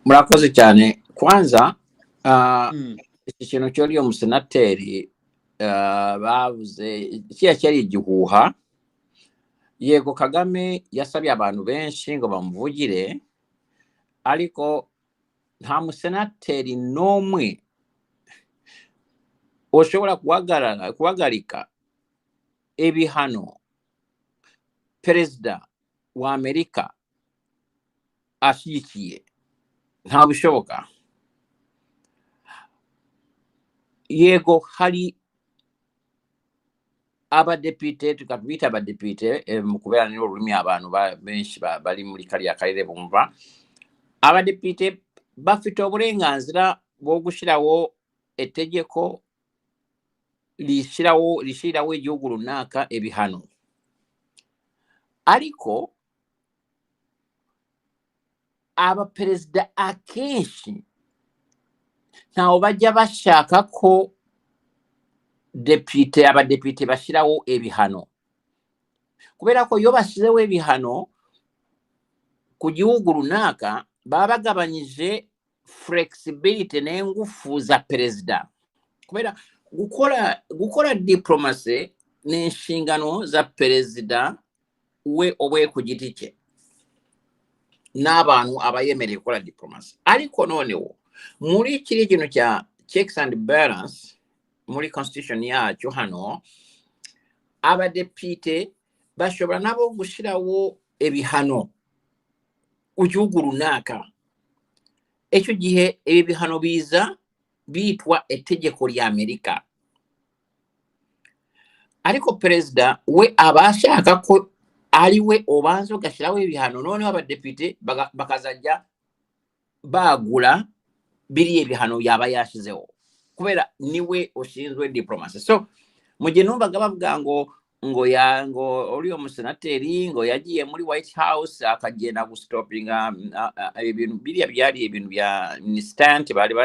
murakoze cyane kwanza Mm. ikintu cy'uriyo musenateri bavuze cyari igihuha. Yego Kagame yasabye abantu benshi ngo bamuvugire, ariko nta musenateri n'umwe ushobora guhagarika ibihano perezida wa Amerika ashyigikiye. Nta bishoboka. Yego hari abadepite, tukabita abadepite mu kubera ni ururimi abantu benshi bari muri kariya karere bumva. Abadepite bafite uburenganzira bwo gushyiraho itegeko rishyiraho igihugu runaka ibihano, ariko abaperezida akenshi ntaho bajya bashaka ko abadepite bashyiraho ibihano, kubera ko iyo bashyizeho ibihano ku gihugu runaka baba bagabanyije flexibility n'ingufu za perezida. Kubera gukora diplomasi ni inshingano za perezida we owe ku giti cye n'abantu aba yemereye gukora diplomasi. Ariko noneho muri kiri kintu cya checks and balance muri constitution yacu hano, abadepite bashobora nabo gushyiraho ibihano ku gihugu runaka. Icyo gihe ibi bihano biza bitwa itegeko rya Amerika, ariko perezida we abashaka ko ari we ubanza ugashyiraho ibihano, noneho abadepite bakazajya bagura biriya ibihano yaba yashyizeho, kubera niwe ushinzwe diplomasi. So mu gihe numvaga bavuga ngo uriyo musenateri ngo yagiye muri White House akagenda gustopinga ibintu biriya byari ibintu bya instant, bari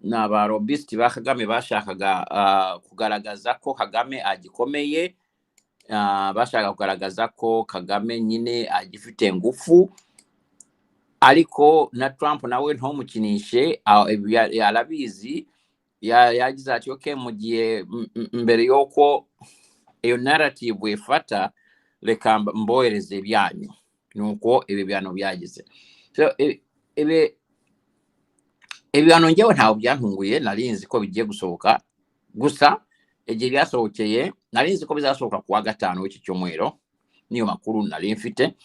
n'aba lobbyist ba Kagame bashakaga kugaragaza ko Kagame agikomeye, bashaka kugaragaza ko Kagame nyine agifite ngufu. Ariko na Trump nawe ntumukinishe, arabizi, yagize ati okay, mu gihe mbere yuko iyo narrative ifata reka mbohereze ibyanyu, nuko ibi bihano byagize. So ibihano njyewe ntaho byantunguye, narinzi ko bigiye gusohoka, gusa igihe byasohokeye narinzi ko bizasohoka kuwa gatanu w'iki cyumweru, niyo makuru nari mfite.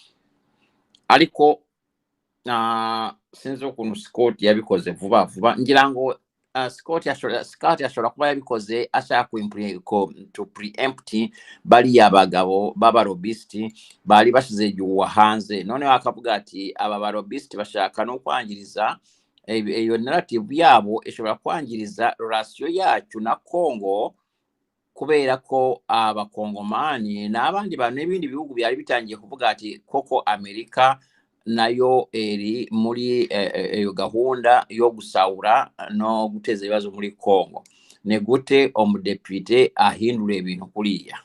Ariko sinzi ukuntu Scott yabikoze vuba vuba. Ngira ngo Scott yashobora kuba yabikoze ashaka to preempt bariya bagabo b'abarobist bari bashize igihuha hanze, noneho akavuga ati aba barobist bashaka no kwangiriza iyo narrative yabo, ishobora kwangiriza relation yacu na Congo, kubera ko abakongomani n'abandi bantu n'ibindi bihugu byari bitangiye kuvuga ati koko Amerika nayo eri muri iyo gahunda yo gusahura no guteza ibibazo muri Congo. Ni gute umudepite ahindura ibintu kuriya?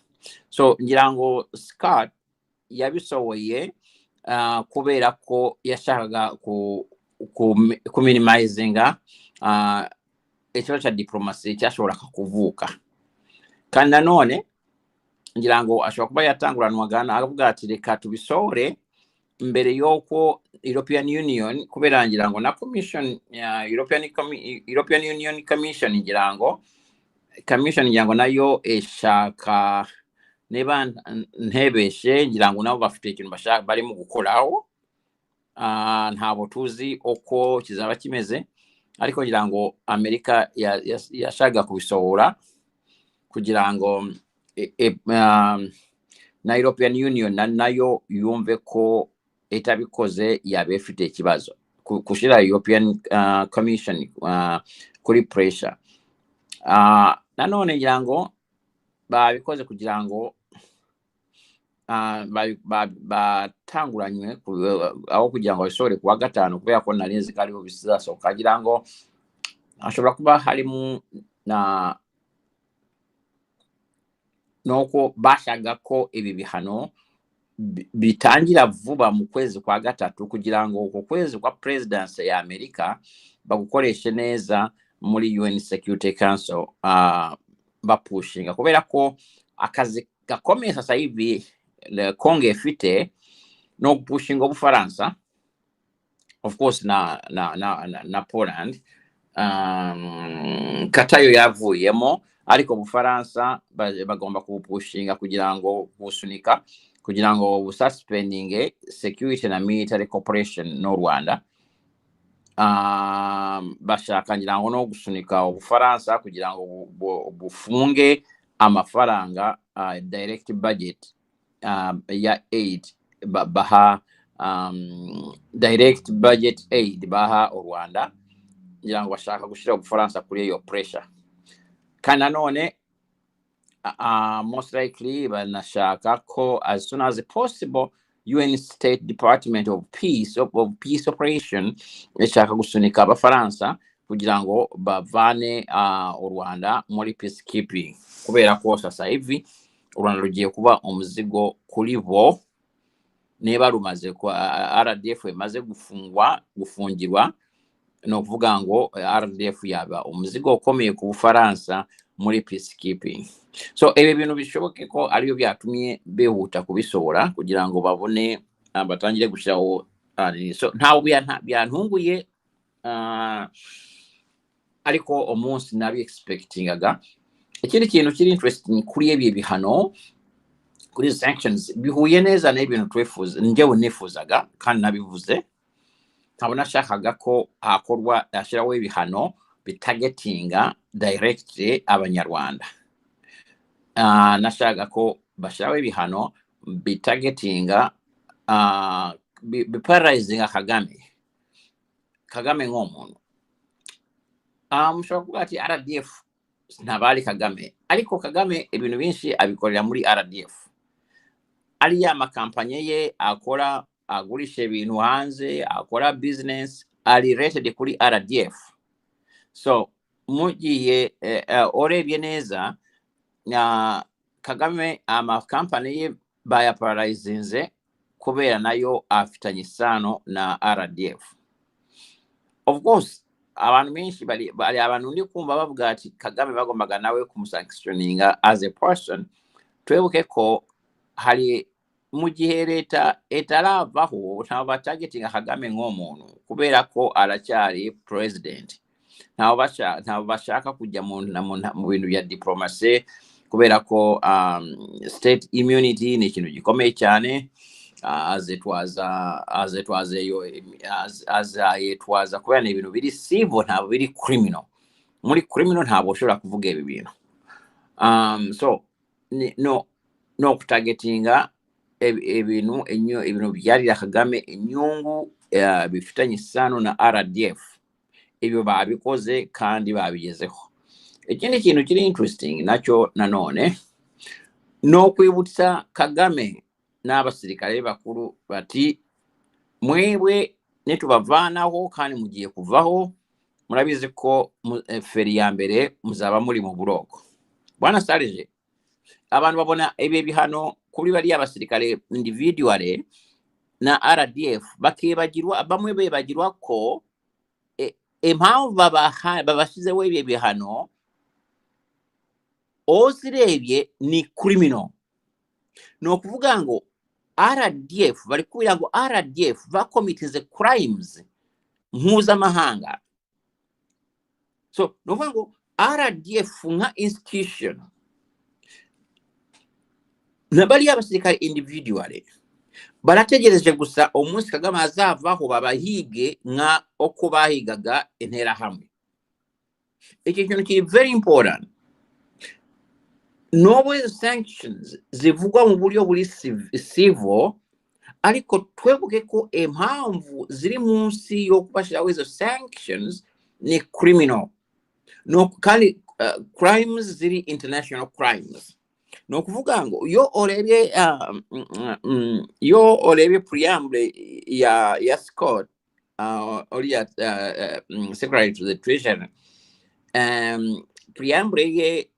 So ngira ngo Scott yabisohoye kubera ko yashakaga ku minimizinga ikibazo cya diplomasi cyashoboraga kuvuka. Kandi nanone ngira ngo ashobora kuba yatanguranwaga akavuga ati reka tubisohore mbere yuko European Union, kubera ngira ngo na commission ya European Union Commission ngira ngo nayo eshaka neba ntebeshe, ngira ngo nabo bafite ikintu bashaka barimo gukoraho. Ntabo tuzi uko kizaba kimeze, ariko ngira ngo Amerika yashaga kubisohora kugira ngo na European Union nayo yumve ko itabikoze yabe ifite ikibazo, kushira European Commission kuri pressure. Nanone ngira ngo babikoze kugira ngo batanguranywe aho kugira ngo bisore kuwa gatanu, kubera ko narinzi ko ariho bizasohoka. Ngira ngo ashobora kuba harimo na nuko bashaka ko ibi bihano bitangira vuba mu kwezi kwa gatatu kugira ngo uko kwezi kwa presidency ya Amerika bagukoreshe neza muri UN Security Council bapushinga kubera ko akazi gakomeye sasa hivi Kongo ifite no gupushinga Ubufaransa of course na Poland katayo yavuyemo ariko Ubufaransa bagomba kubupushinga kugira ngo busunika kugira ngo bususpending security na military cooperation no Rwanda bashaka ngira ngo no gusunika Ubufaransa kugira ngo bufunge amafaranga direct budget ya aid baha direct budget aid baha u Rwanda ngira ngo bashaka gushira Ubufaransa kuri iyo pressure kana none most likely banashaka ko as soon as possible UN State Department of Peace Operation ishaka gusunika Abafaransa kugira ngo bavane u Rwanda muri peacekeeping kubera ko sasa hivi u Rwanda rugiye kuba umuzigo kuri bo niba rumaze ko RDF imaze gufungirwa no kuvuga ngo RDF yaba umuzigo ukomeye ku Bufaransa muri peacekeeping. So ebe bintu bishoboke ko ariyo byatumye behuta kubisohora kugira ngo babone batangire gushiraho so ntawo byantunguye ariko umunsi nabi expectingaga. Ikindi kintu kiri interesting kuri ebi bihano kuri sanctions bihuye neza n'ibintu twefuza njyewe nifuzaga kandi nabivuze ntabona shakaga ko hakorwa ashiraho ibihano bitargetinga directly Abanyarwanda. Nashaka ko bashiraho ibihano bitargetinga biparalyzing Kagame nk'umuntu. Mushobora kuvuga ati RDF ntabari Kagame ariko Kagame ibintu binshi abikorera muri RDF. Ari ya makampanye ye akora agurisha ibintu hanze akora business ari rated kuri RDF. So mugiye orebye neza Kagame amakampanye ye bayaparalyzinze kubera nayo afitanye isano na RDF. Of course abantu benshi bari abantu ndi kumva bavuga ati Kagame bagombaga nawe kumusanctioninga as a person. Twebuke ko hari mu gihe leta etaravaho ntabwo targetinga Kagame nk'umuntu kubera ko aracyari president. Ntabwo bashaka kujya mu bintu bya diplomacy kubera ko state immunity ni ikintu gikomeye cyane as it was kubera ni ibintu biri civil ntabwo biri criminal. Muri criminal ntabwo ushobora kuvuga ibi bintu. So no kutargetinga ibintu byarira Kagame inyungu bifitanye isano na RDF. Ibyo babikoze kandi babigezeho. Ikindi kintu kiri interesting nacyo nanone no kwibutsa Kagame n'abasirikare bakuru bati mwebwe nitubavanaho kandi mugiye kuvaho murabizi ko feri ya mbere muzaba muri mu buroko. Bwana Sarije abantu babona ibi bihano kuri bari abasirikare individually na RDF bakibagirwa bamwe bebagirwa ko impamvu babashizeho ibi bihano ozirebye ni criminal. No kuvuga ngo RDF bari kubira ngo RDF bakomitize crimes mpuzamahanga. So no kuvuga ngo RDF nka institution nabali abasirikare individually barategereje gusa umunsi Kagame azavaho babahige nka uko bahigaga intera hamwe. Iki kintu kiri very important. Noble sanctions zivugwa mu buryo buri civil ariko twebuke ko impamvu ziri munsi yo kubashiraho izo sanctions ni criminal. No kandi crimes ziri international crimes. No kuvuga ngo yo olebye preamble ya Scott Secretary to the Treasury preamble ye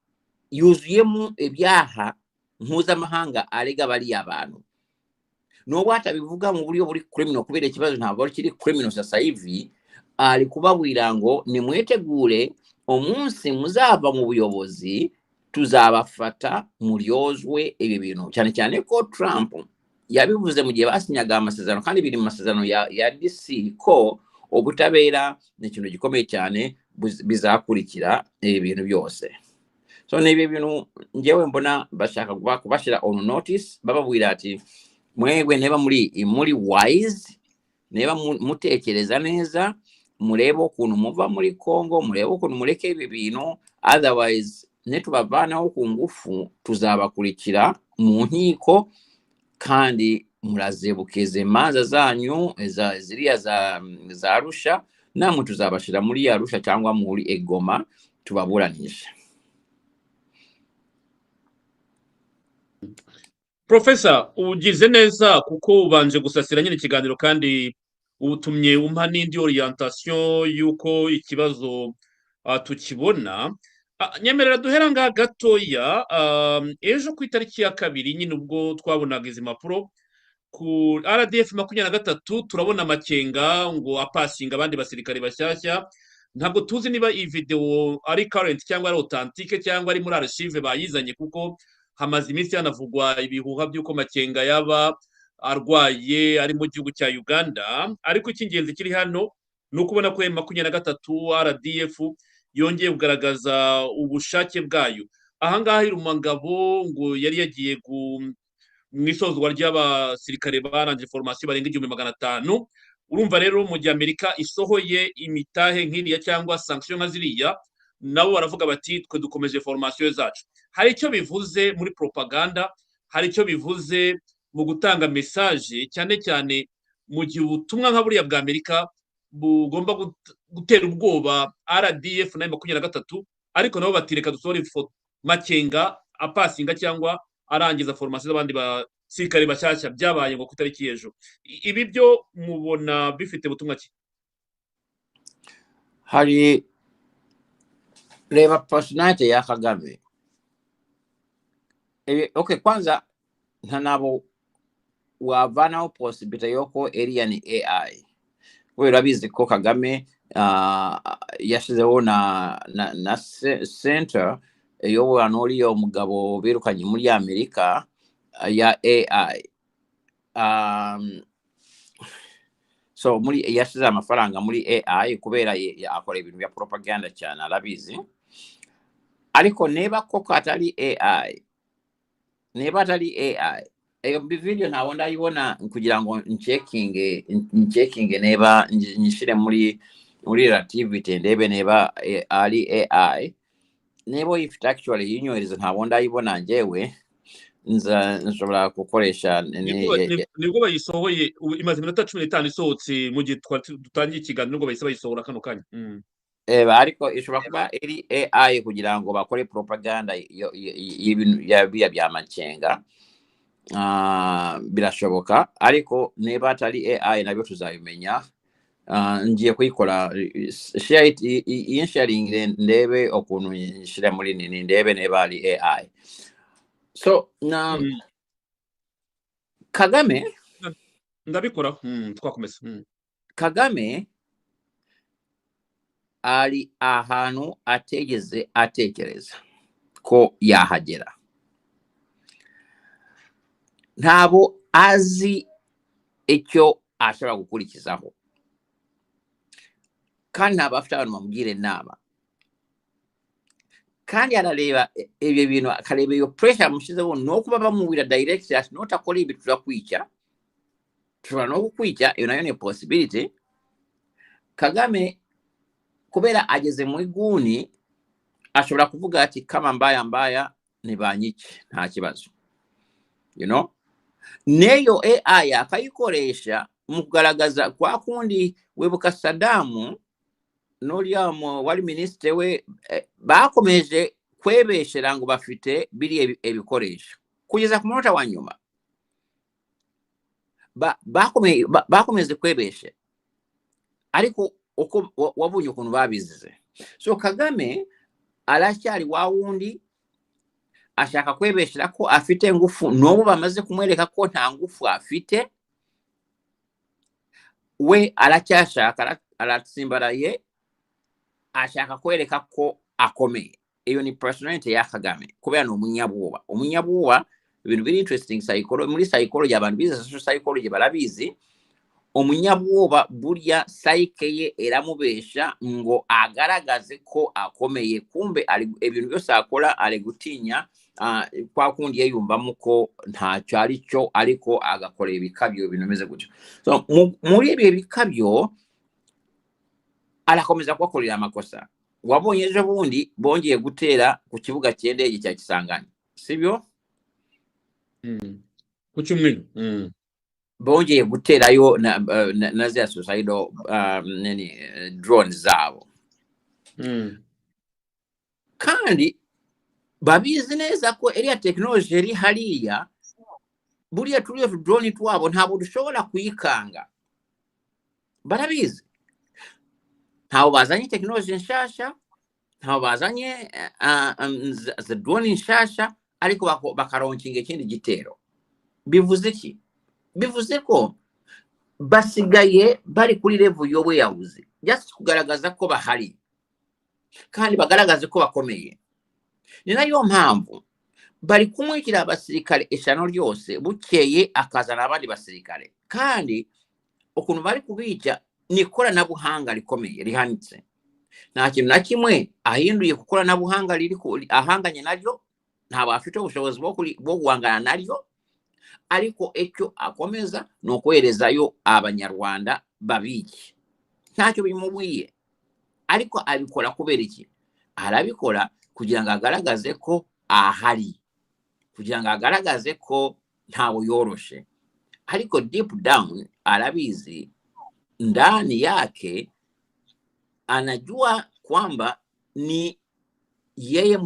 yuzuyemo ibyaha mpuzamahanga arega bari abantu. n'obwata bivuga mu buryo buri criminal kubera ikibazo ntabwo kiri criminal sasa hivi ali kubabwira ngo nimwetegure omunsi muzava mu buyobozi tuzabafata muryozwe ebyo bintu cyane cyane ko Trump yabivuze mu gihe basinyaga amasezerano kandi biri mu masezerano ya DC ko obutabera n'ikintu gikomeye cyane bizakurikira ibintu byose. So nibi bintu njewe mbona bashaka kubashira on notice bababwira ati mwebwe neba muri wise neba mutekereza neza murebe ukuntu muva muri Congo murebe ukuntu mureke ibi bintu otherwise netubavanaho ku ngufu tuzabakurikira mu nkiko kandi murazebukeze manza zanyu ziriya za Arusha namwe tuzabashira muri Arusha cyangwa muri Egoma tubaburanisha. Professor ugize neza kuko ubanje gusasira nyine ikiganiro kandi utumye umpa n'indi orientation yuko ikibazo tukibona. Nyemerera duhera ngaha gatoya. Ejo ku itariki ya 2 nyine ubwo twabonaga izi mapuro ku RDF 23 turabona Makenga ngo apasinga abandi basirikare bashyashya. Ntabwo tuzi niba iyi video ari current cyangwa ari authentique cyangwa ari muri archive bayizanye kuko hamaze iminsi yanavugwa ibihuha by'uko Makenga yaba arwaye ari mu gihugu cya Uganda. Ariko icy'ingenzi kiri hano no kubona ko M23 RDF yongeye kugaragaza ubushake bwayo. Ahangaha Irumangabo ngo yari yagiye mu isozwa ry'abasirikare barangije formation barenga 1500. Urumva rero mu gihe Amerika isohoye imitahe nk'iriya cyangwa sanction nka ziriya nabo baravuga bati twe dukomeje formation zacu. Hari icyo bivuze muri propaganda, hari icyo bivuze mu gutanga message cyane cyane mu gihe ubutumwa nka buriya bwa Amerika bugomba gutera ubwoba RDF na M23 ariko nabo batireka dusohora ifoto Makenga apasinga cyangwa arangiza formation z'abandi basirikare bashyashya byabaye ngo kutariki ejo. Ibi byo mubona bifite butumwa ki? Hari reba personality ya Kagame. Okay, kwanza ntanabo wavanaho possibility yoko area ni AI. Wewe rabizi ko Kagame yashizeho na center yo anori umugabo birukanye muri Amerika ya AI. So muri yashize amafaranga muri AI kubera akora ibintu bya propaganda cyane arabizi. Ariko neba koko atari AI eyo video ntabwo ndayibona kugira ngo nchecking neba nyishire muri relativity ndebe neba ari AI nebo if actually yinyohereza ntabwo ndayibona njewe nshobora gukoresha nibwo bayisohoye imaze iminota 15 isohotse mu gihe dutangiye ikiganiro ngo bayise bayisohora kano kanya. Ariko ishobora kuba eri AI kugira ngo bakore propaganda y'ibintu bya Makenga. Birashoboka ariko neba atari AI nabyo tuzabimenya. Ngiye kuyikora share it in sharing ndebe okuntu nshira muri nini ndebe neba ari AI. So na Kagame ndabikora twakomeza. Kagame ari ahantu ategeze atekereza ko yahagera. Ntabo azi icyo ashobora gukurikizaho kandi ntabwo afite abantu bamubwire inama kandi arareba ibyo bintu akareba iyo pressure amushyizeho no kuba bamubwira direct ati notakora ibi turakwica tushobora no kukwica. Iyo nayo ni possibility. Kagame kubera ageze mu iguni ashobora kuvuga ati kama mbaya nibanyice nta kibazo, you know. Neyo AI akayikoresha mu kugaragaza kwa kundi webuka Saddam n'uriya wari ministre we bakomeje kwebeshera ngo bafite biri ebikoresho kugeza ku munota wa nyuma bakomeze kwebeshe ariko uko wabunye ukuntu babizize. So Kagame aracyari wa wundi ashaka kwebeshera ko afite ngufu n'ubu bamaze kumwereka ko nta ngufu afite we aracyashaka aratsimbaraye ashaka kwereka ko akomeye. Iyo ni personality ya Kagame kubera no umunyabwoba ibintu biri interesting muri psychology abantu bize social psychology barabizi. Umunyabwoba burya psyche ye eramubesha ngo agaragaze ko akomeye, kumbe ibintu byose akora ari gutinya kwa kundi yumvamo ko ntacyo ari cyo, ariko agakora ibikabyo binomeze gutyo. So muri ibi bikabyo arakomeza kwakorera amakosa. Wabonye ejo bundi bongeye gutera ku kibuga cy'indege cya Kisangani, sibyo? Ku cyumweru bongeye guterayo na za suicidal drones zabo. Kandi babizi neza ko area technology eri hariya buriya turiyo drone twabo ntabwo dushobora kuyikanga. Barabizi ntaho bazanye technology nshasha, ntaho bazanye za drone nshasha, ariko bakaronkinga ikindi gitero. Bivuze iki? Bivuze ko basigaye bari kuri level yowe yavuze, just kugaragaza ko bahari kandi bagaragaze ko bakomeye. Ni nayo mpamvu bari kumwikira abasirikare eshano ryose, bukeye akazana abandi basirikare, kandi ukuntu bari kubica ni koranabuhanga rikomeye rihanitse. Nta kintu na kimwe ahinduye ku koranabuhanga riri ahanganye naryo, nta bafite ubushobozi bwo guhangana naryo, ariko ecyo akomeza no kwerezayo abanyarwanda babiki. Ntacyo bimubwiye, ariko abikora kubera iki? Arabikora kugira ngo agaragaze ko ahari, kugira ngo agaragaze ko ntawe yoroshe, ariko deep down arabizi ndani yake anajua kwamba ni yeye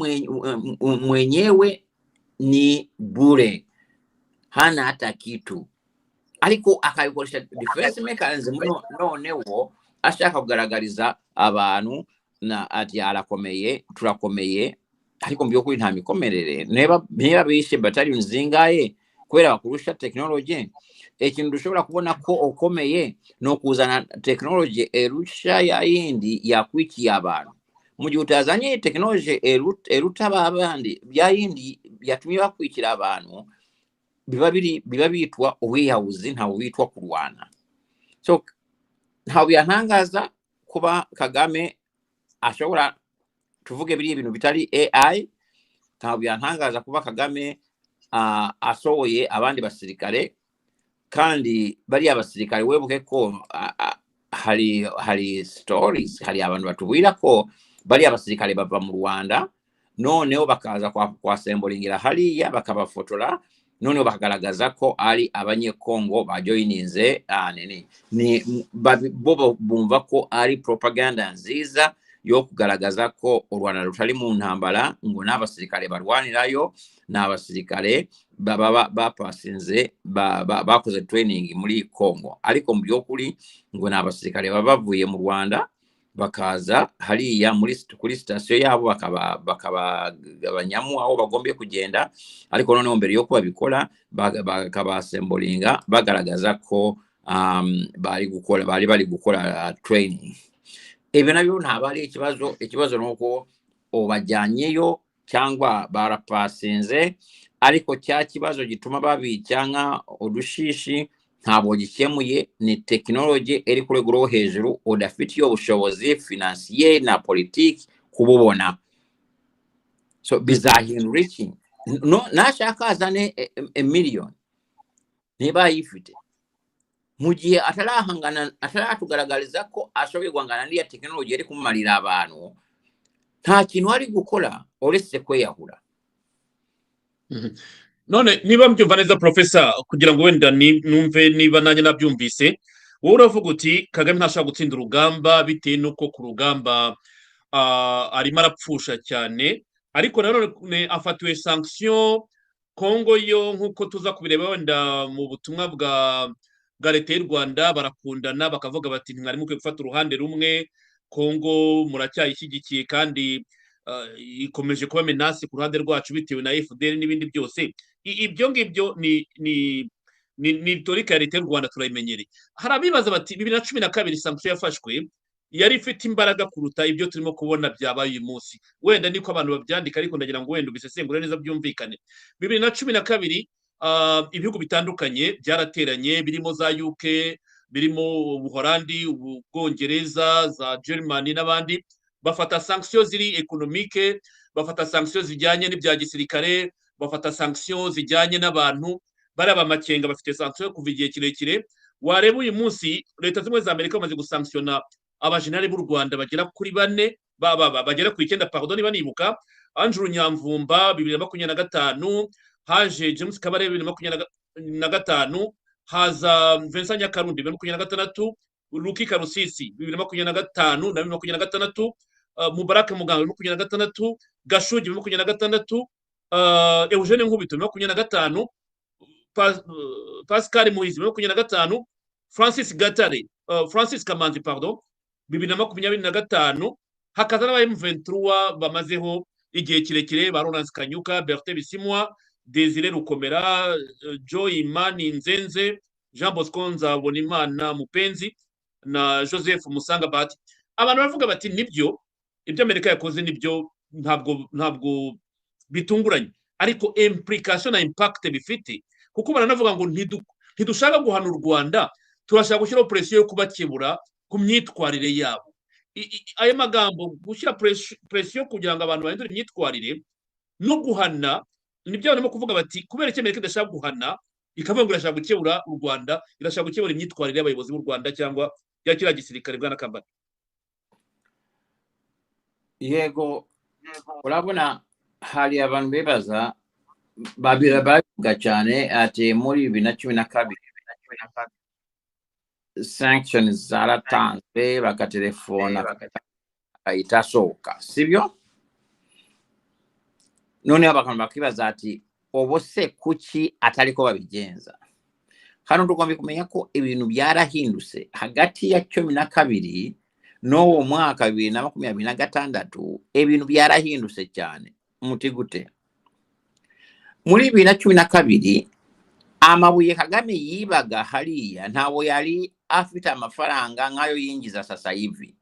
mwenyewe ni bure, hana hata kitu, ariko akabikoresha defense mechanism. Noneho ashaka kugaragariza abantu na ati arakomeye, turakomeye, ariko mbyo kuri nta mikomerere. Niba bishe battalion zingaye kwera bakurusha technology, ikintu dushobora kubona ko ukomeye no kuzana technology erusha ya yindi yakwikiye abantu. Mu gihe utazanye technology eruta babandi bya yindi yatumye bakwikira abantu, biba bitwa uwiyahuzi, nta witwa kurwana. So ntawe yantangaza kuba Kagame ashobora tuvuge biri ibintu bitari AI. Ntawe yantangaza kuba Kagame asohoye abandi basirikare, kandi bari abasirikare webuke ko hari stories, hari abantu batubwira ko bari abasirikare bava mu Rwanda, noneho bakaza kwa sembolingira hariya bakabafotora, noneho bakagaragaza ko ari abanyekongo bajoyininze ni bo bumva ko ari propaganda nziza yo kugaragaza ko u Rwanda rutari mu ntambara, ngo n'abasirikare barwanirayo n'abasirikare bapasinze bakoze training muri Kongo, ariko mu by'ukuri ngo n'abasirikare bavuye mu Rwanda bakaza hariya kuri station yabo bakabagabanyamo aho bagombe kugenda, ariko noneho mbere yo kubabikora bakabasembolinga bagaragaza ko bari gukora training. Ibi nabyo ntabwo ari ikibazo nuko ubajyanyeyo cyangwa barapasinze, ariko cya kibazo gituma babicyanga udushishi ntabwo gikemuye. Ni technology eri kuri rwo hejuru, udafite yo bushobozi financier na politique kububona. So bizahindura iki? No, nashaka azane a million niba yifite, mu gihe ataratugaragariza ko ashoboye guhangana n'iya technology eri kumumarira abantu, nta kintu ari gukora uretse kweyahura. None niba mbyumva neza Professor, kugira ngo wenda numve niba nanjye nabyumvise, wowe uravuga uti Kagame ntashaka gutsinda urugamba bitewe nuko ku rugamba arimo arapfusha cyane, ariko nanone afatiwe sanction. Kongo yo nkuko tuza kubireba wenda mu butumwa bwa leta y'u Rwanda barakundana, bakavuga bati ntimwari mukwiye gufata uruhande rumwe, Kongo muracyayishyigikiye kandi ikomeje kuba menasi ku ruhande rwacu bitewe na FDL n'ibindi byose. Ibyo ngibyo ni torika ya leta y'u Rwanda turayimenyereye. Hari abibaza bati 2012 sanction yafashwe yari ifite imbaraga kuruta ibyo turimo kubona byabaye uyu munsi. Wenda niko abantu babyandika, ariko ndagira ngo wenda ubisesengure neza byumvikane. 2012 ibihugu bitandukanye byarateranye, birimo za UK, birimo Ubuholandi, Ubwongereza, za Germany n'abandi, bafata sanctions ziri economique, bafata sanctions zijyanye n'ibya gisirikare, bafata sanctions zijyanye n'abantu. Baraba amakenga bafite sanctions kuva igihe kirekire. Wareba uyu munsi leta zimwe za Amerika bamaze gusanctiona abajenali b'u Rwanda bagera kuri 4, bagera ku 9, pardon niba nibuka. Andrew Nyamvumba 2025, haje James Kabarebe 2025, haza Vincent Nyakarundi 2026, Luki Karusisi 2025 na 2026, Mubarak Muganga 2026, Gashugi 2026, Eugene Nkubito 2025, Pascal Muhizi 2025, Francis Gatare, Francis Kamanzi pardon 2025, hakaza n'aba M23 bamazeho igihe kirekire, ba Lawrence Kanyuka, Bertin Bisimwa, Desire Rukomera, Joy Imani Nzenze, Jean Bosco Nzabonimana Mupenzi na Joseph Musanga Bahati. Abantu bavuga bati nibyo ibyo Amerika yakoze nibyo, ntabwo bitunguranye, ariko implication na impact bifite, kuko baranavuga ngo ntidushaka guhana u Rwanda, turashaka gushyiraho pressure yo kubakebura ku myitwarire yabo. Ayo magambo gushyira pressure kugira ngo abantu bahindure imyitwarire no guhana, nibyo barimo kuvuga bati kubera icyo Amerika idashaka guhana, ikavuga ngo irashaka gukebura u Rwanda, irashaka gukebura imyitwarire y'abayobozi b'u Rwanda cyangwa ya kiriya gisirikare bwa Nakambara. Yego, urabona hari abantu bebaza bavuga cyane ati muri 2012 sanctions zaratanzwe bakatelefona itasohoka, sibyo? None abantu bakibaza ati obose kuki ataliko babigenza. Hano tugomba kumenya ko ibintu byarahindutse hagati ya 12 n'uwo mwaka 2026, ibintu byarahindutse cyane. Muti gute? Muri 2012 amabuye Kagame yibaga hariya ntawo yari afite amafaranga nkayo yinjiza sasa hivi.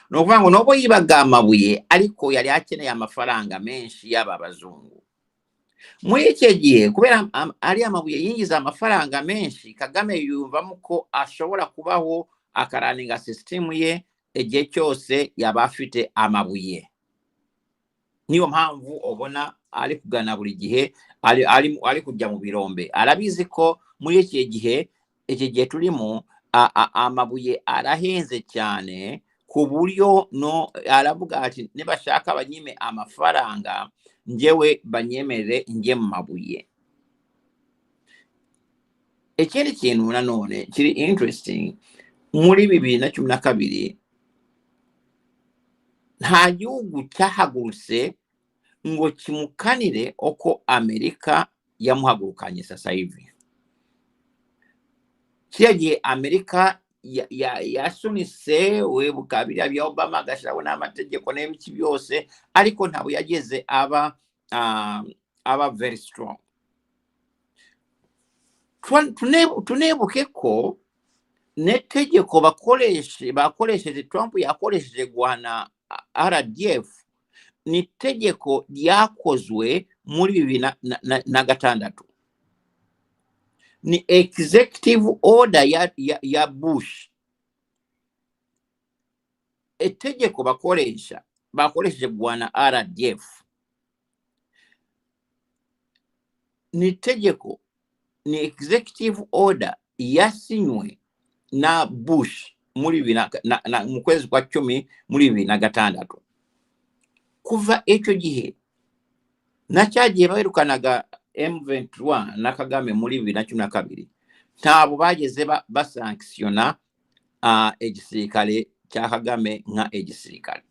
No kuvuga ngo nobo yibaga amabuye, ariko yari akeneye amafaranga menshi y'aba bazungu. Muri icyo gihe kubera ari amabuye yinjiza amafaranga menshi, Kagame yumvamo ko ashobora kubaho akaraninga system ye igihe cyose yaba afite amabuye. Niyo mpamvu obona ari kugana buri gihe ari kujya mu birombe. Arabizi ko muri iki gihe turimo amabuye arahenze cyane, ku buryo no aravuga ati nibashaka banyime amafaranga njewe banyemere nje mu mabuye. Ikindi kintu nanone kiri interesting muri 2012, nta gihugu cyahagurutse ngo kimukanire uko Amerika yamuhagurukanye sasa hivi. Kiriya gihe Amerika yasunise webuka biriya bya Obama agashyiraho n'amategeko n'ibiki byose, ariko ntabwo yageze aba very strong. Tunebuke ko netegeko bakoresheje Trump yakoresheje guhana RDF ni tegeko ryakozwe muri 2006. Ni executive order ya Bush. Itegeko bakoresheje guhana RDF ni tegeko, ni executive order yasinywe na Bush muri mu kwezi kwa 10 muri 2006. Kuva icyo gihe nacyagiye baherukanaga M23 na Kagame muri 2012, ntabo bageze basanctiona igisirikare cya Kagame nka igisirikare,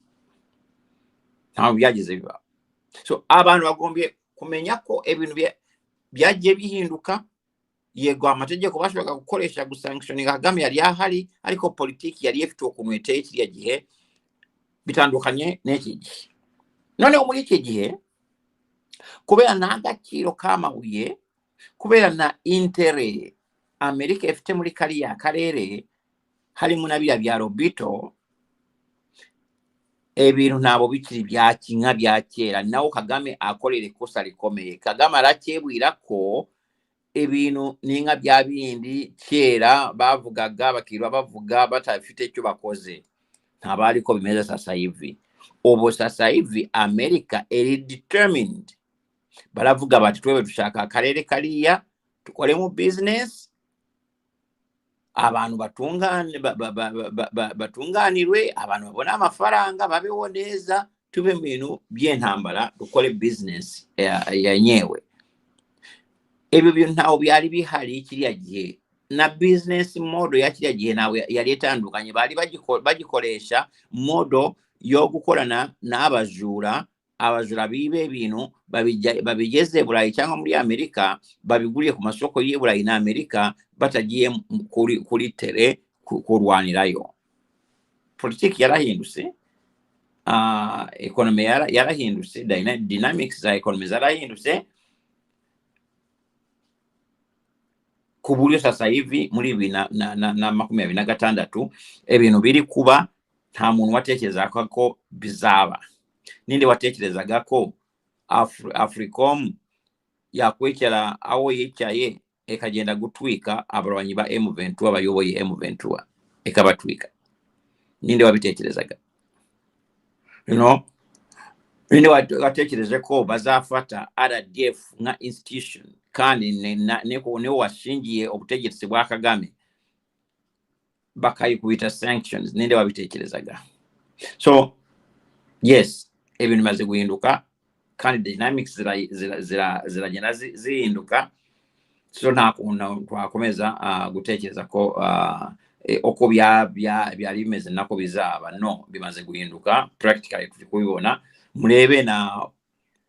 ntabo byageze biba. So abantu bagombye kumenya ko ibintu byagiye bihinduka. Yego amategeko bashobora gukoresha gusanctioninga Kagame yari ahari, ariko politiki yari ifite ukuntu iteye kiriya gihe. bitandukanye n'iki gihe. Noneho muri iki gihe kubera n'agaciro k'amabuye, kubera na intere Amerika ifite muri kariya karere harimo na biriya bya Lobito, ibintu ntabwo bikiri bya kinka bya kera. Naho Kagame akorera ikosa rikomeye. Kagame arakebwira ko ibintu n'inka bya bindi kera bavugaga bakirwa bavuga batafite icyo bakoze, ntabari ko bimeze sasa hivi. Ubu sasa hivi Amerika eri determined, baravuga bati twebwe dushaka akarere kariya tukore mu business, abantu batunganirwe, abantu babona amafaranga babeho neza, tube mu bintu by'intambara dukore business yenyewe. Ibyo bintu ntaho byari bihari kiriya gihe, na business model ya kiriya gihe nawe yari itandukanye. Bari bagikoresha model yo gukorana n'abajura, abajura bibe ibintu babigeze Burayi cyangwa muri Amerika, babiguriye ku masoko y'i Burayi na Amerika, batagiye kuri tere kurwanirayo. Politiki yarahindutse, economy yarahindutse, dynamics za economy zarahindutse, ku buryo sasa hivi muri 2026 ibintu biri kuba nta muntu watekerezaga ko bizaba. Ninde watekerezaga ko Africom yakwekera aho yicaye ekagenda gutwika abarwanyi ba M23, abayoboye M23 ekabatwika? Ninde wabitekerezaga? Ninde watekereje ko bazafata RDF nka institution kandi neko washingiye ubutegetsi bwa Kagame bakayikubita sanctions? Ninde wabitekerezaga? So yes, ibintu bimaze guhinduka kandi dynamics ziragenda zihinduka. So nta kuntu twakomeza gutekereza ko uko byari bimeze nako bizaba. No, bimaze guhinduka practically, turi kubibona. Murebe na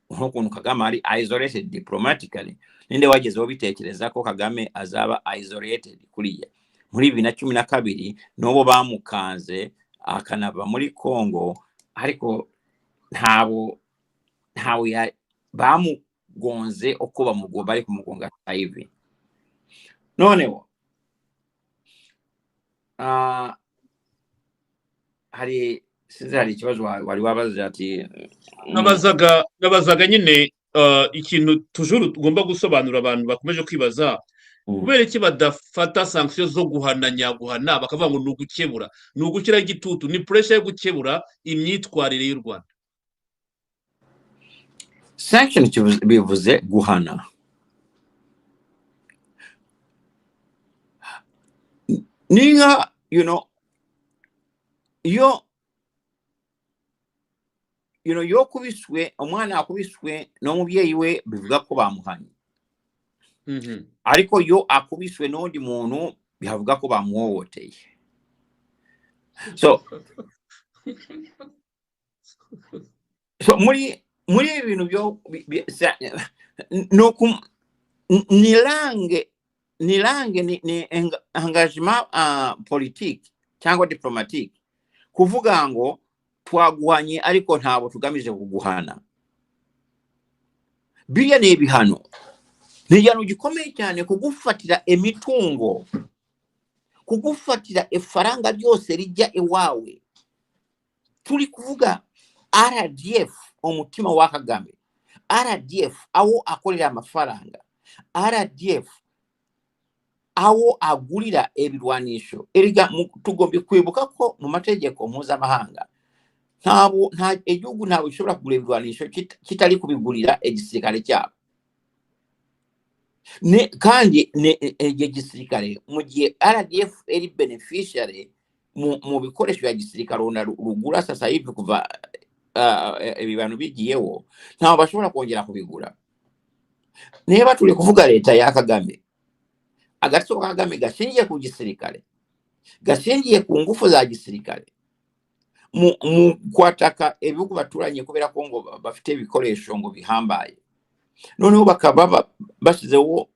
ukuntu Kagame ari isolated diplomatically. Ninde wagezeho bitekereza ko Kagame azaba isolated kuriya? Muri 2012 nobo bamukanze akanava muri Congo, ariko ntawe bamugonze uko bari kumugonga hivi. Noneho hari ikibazo wari wabaza ati nabazaga nyine ikintu tujuru tugomba gusobanura abantu bakomeje kwibaza, kubera iki badafata sanctions zo guhana bakavuga ngo nugukebura, nugukira igitutu, ni pressure yo gukebura imyitwarire y'u Rwanda? Sanctions bivuze guhana. Ninga, yo kubiswe, umwana akubiswe n'umubyeyi we bivuga ko bamuhanye. Ariko yo akubiswe n'undi muntu bivuga ko bamuhohoteye. So muri ibintu byo ni engagement politique cyangwa diplomatique, kuvuga ngo twaguhanye ariko ntabo tugamije kuguhana. Biriya ni ibihano, ni igihano gikomeye cyane, kugufatira imitungo, kugufatira ifaranga ryose rijya iwawe. Turi kuvuga RDF, umutima wa Kagame. RDF aho akorera amafaranga, RDF aho agurira ebirwanisho. Eriga tugombe kwibuka ko mu mategeko mpuzamahanga nta igihugu ntawe ushobora kugura ibirwanisho kitari kubigurira igisirikare cyabo. Kandi igisirikare mu gihe RDF eri beneficiary mu bikoresho bya gisirikare rugura sasa hivi kuva ibintu bigiyeho, ntawe bashobora kongera kubigura. Niba turi kuvuga leta ya Kagame, agatsiko ka Kagame gashingiye ku gisirikare, gashingiye ku ngufu za gisirikare, mu kwataka ibihugu baturanye kubera ko ngo bafite ibikoresho ngo bihambaye. Noneho bakaba bashyizeho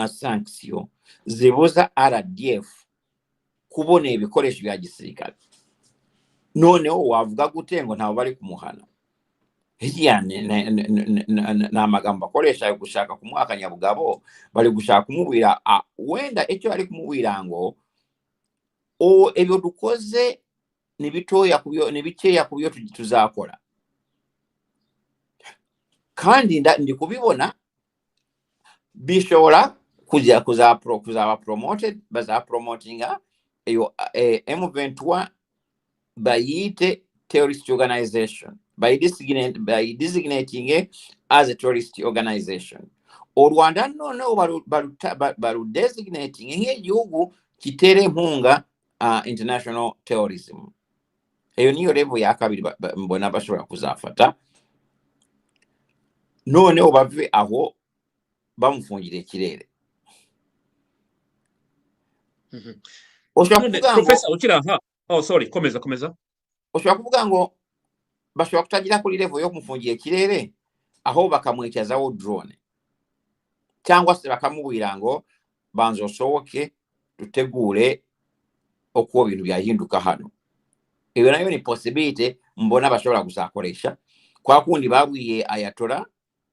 sanction zibuza RDF kubona ibikoresho bya gisirikare. noneho wavuga gute ngo ntawe bari kumuhana? Hirya n'amagambo akoresha yo gushaka kumwakanya bugabo, bari gushaka kumubwira wenda icyo bari kumubwira ngo ebyo dukoze ni bitoya kubyo ni bikeya kubyo tuzakora, kandi ndi kubibona bishobora kuzaba promoted, baza promotinga eyo M23 bayite terrorist organization, by designating it as a terrorist organization. O Rwanda no baru designating nk'igihugu kitere mpunga international terrorism. Eyo niyo level ya kabiri mbona bashobora kuzafata, noneho bave aho bamufungire ikirere. Professor ukiraha, sorry, komeza. Ushobora kuvuga ngo bashobora kutagira kuri level yo kumufungiye ikirere aho bakamwicazaho drone, cyangwa se bakamubwira ngo banzosohoke dutegure uko ibintu byahinduka hano. Iyo nayo ni possibility mbona bashobora gusakoresha, kwa kundi babwiye Ayatollah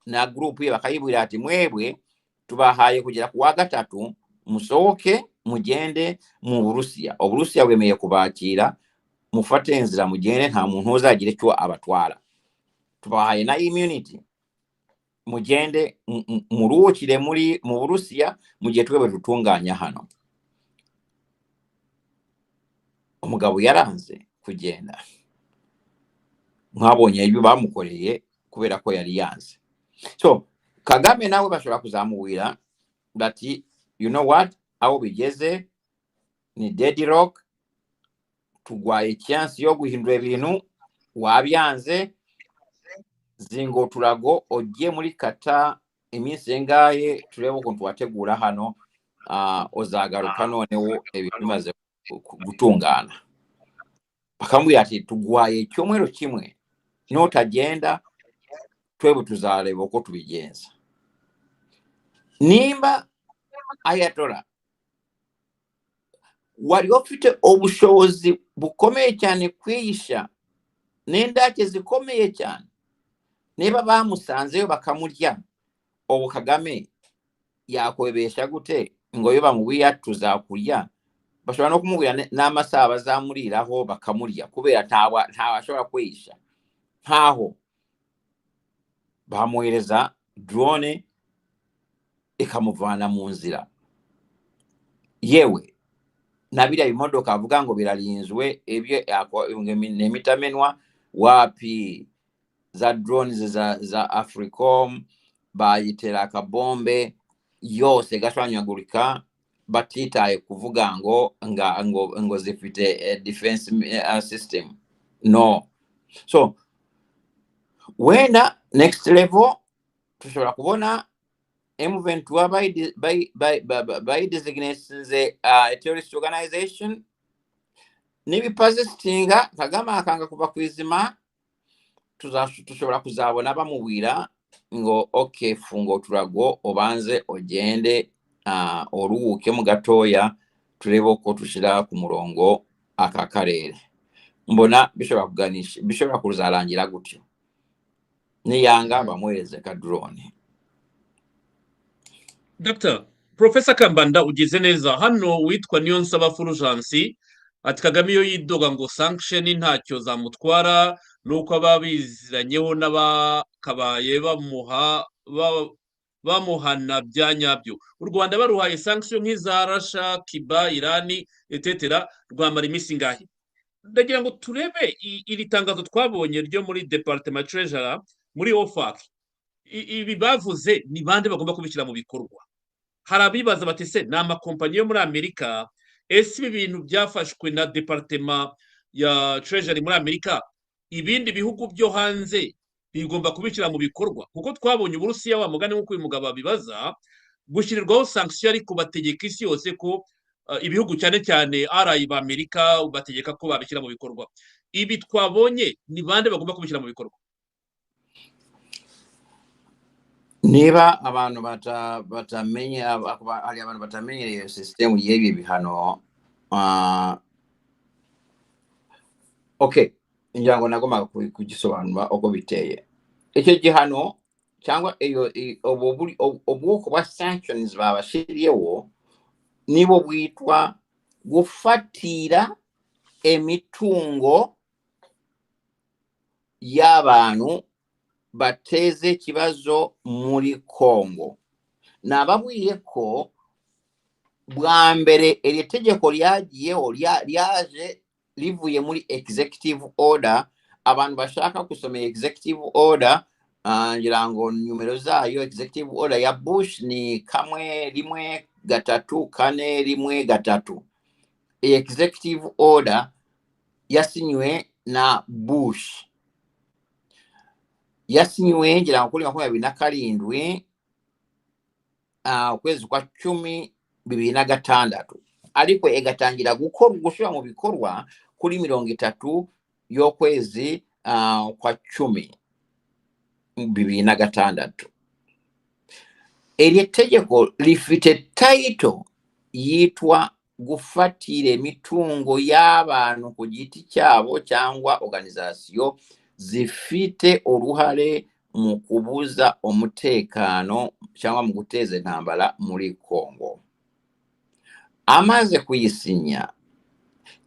na group ye bakayibwira ati mwebwe tubahaye kugera ku wa gatatu musohoke mugende mu Burusiya, Uburusiya bwemeye kubakira, mufate inzira mugende, nta muntu uzagira cyo abatwara, tubahaye na immunity, mugende muruhukire mu Burusiya mugihe twebwe tutunganya hano. Umugabo yaranze kugenda, mwabonye ibyo bamukoreye kubera ko yari yanze. So Kagame nawe bashobora kuzamubwira bati you know what, aho bigeze ni deadlock, tugwaye chance yo guhindura ibintu, wabyanze, zingo turago ogiye muri kata iminsi ngahe turebe ukuntu wategura hano, ozagaruka noneho ibintu bimaze gutungana. Bakamubwira ati tugwaye cyomwero kimwe, notagenda twebwe tuzareba uko tubigenza. Nimba Ayatollah wari ufite ubushobozi bukomeye cyane kwiyisha n'indake zikomeye cyane, niba bamusanzeyo bakamurya, ubu Kagame yakwebesha gute ngo yo bamubwiye tuzakurya? Bashobora no kumubwira n'amasaha bazamuriraho bakamurya kubera ntawashobora kwiyisha. Ntaho bamuhereza drone ikamuvana mu nzira, yewe nabira imodoka avuga ngo birarinzwe, ebyo nemitamenwa wapi za drones za Africom bayitera akabombe yose gashwanyagurika, batitaye kuvuga ngo zifite defense system. No. So wenda next level tushobora kubona M23 by designations a terrorist organization, nibipositinga Kagame akanga kuva kwizima, tushobora kuzabona bamubwira ngo okay, fungo turago obanze ogende oruhuke mu gatoya turebe ko tushira ku murongo aka karere. Mbona bishobora kuzarangira gutyo, niyanga bamwereze ka drone. Dr. Professor Kambanda ugize neza. Hano witwa Niyonsaba Fulgence ati Kagame yo yidoga ngo sanction ntacyo zamutwara, nuko ababiziranyeho n'abakabaye bamuhana bya nyabyo. U Rwanda baruhaye sanction nk'iza Russia, Cuba, Iran etc. rwamara iminsi ngahe? Ndagira ngo turebe iri tangazo twabonye ryo muri Department Treasurer muri OFAC. Ibi bavuze ni bande bagomba kubishyira mu bikorwa? Hari abibaza bati se ni amakompanyi yo muri Amerika, ese ibi bintu byafashwe na Department ya Treasury muri Amerika, ibindi bihugu byo hanze bigomba kubishyira mu bikorwa? Kuko twabonye Uburusiya wa mugani nk'uko uyu mugabo abibaza, gushyirirwaho sanction ariko bategeka isi yose ko ibihugu cyane cyane RI ba Amerika bategeka ko babishyira mu bikorwa. Ibi twabonye ni bande bagomba kubishyira mu bikorwa? Niba abantu batamenye ari abantu batamenyereye system yebi bihano, okay, njango nagoma kugisobanura uko biteye. Icyo gihano cyangwa iyo ubwoko bwa sanctions babashiriyeho nibo bwitwa gufatira emitungo y'abantu bateze kibazo muri Kongo. Nababwiye ko bwa mbere iri tegeko ryagiyeho ryaje rivuye muri executive order. Abantu bashaka gusoma executive order ngira ngo numero zayo executive order ya Bush ni 1-1-3-4-1-3. Executive order yasinywe na Bush, yasinywe ngira ngo kuri 27 ukwezi kwa 10 2006, ariko egatangira gushira mu bikorwa kuri 30 y'okwezi kwa 10 2006. Eri tegeko lifite title yitwa gufatira emitungo y'abantu ku giti cyabo cyangwa organization zifite uruhare mu kubuza umutekano cyangwa mu guteza intambara muri Kongo. Amaze kuyisinya,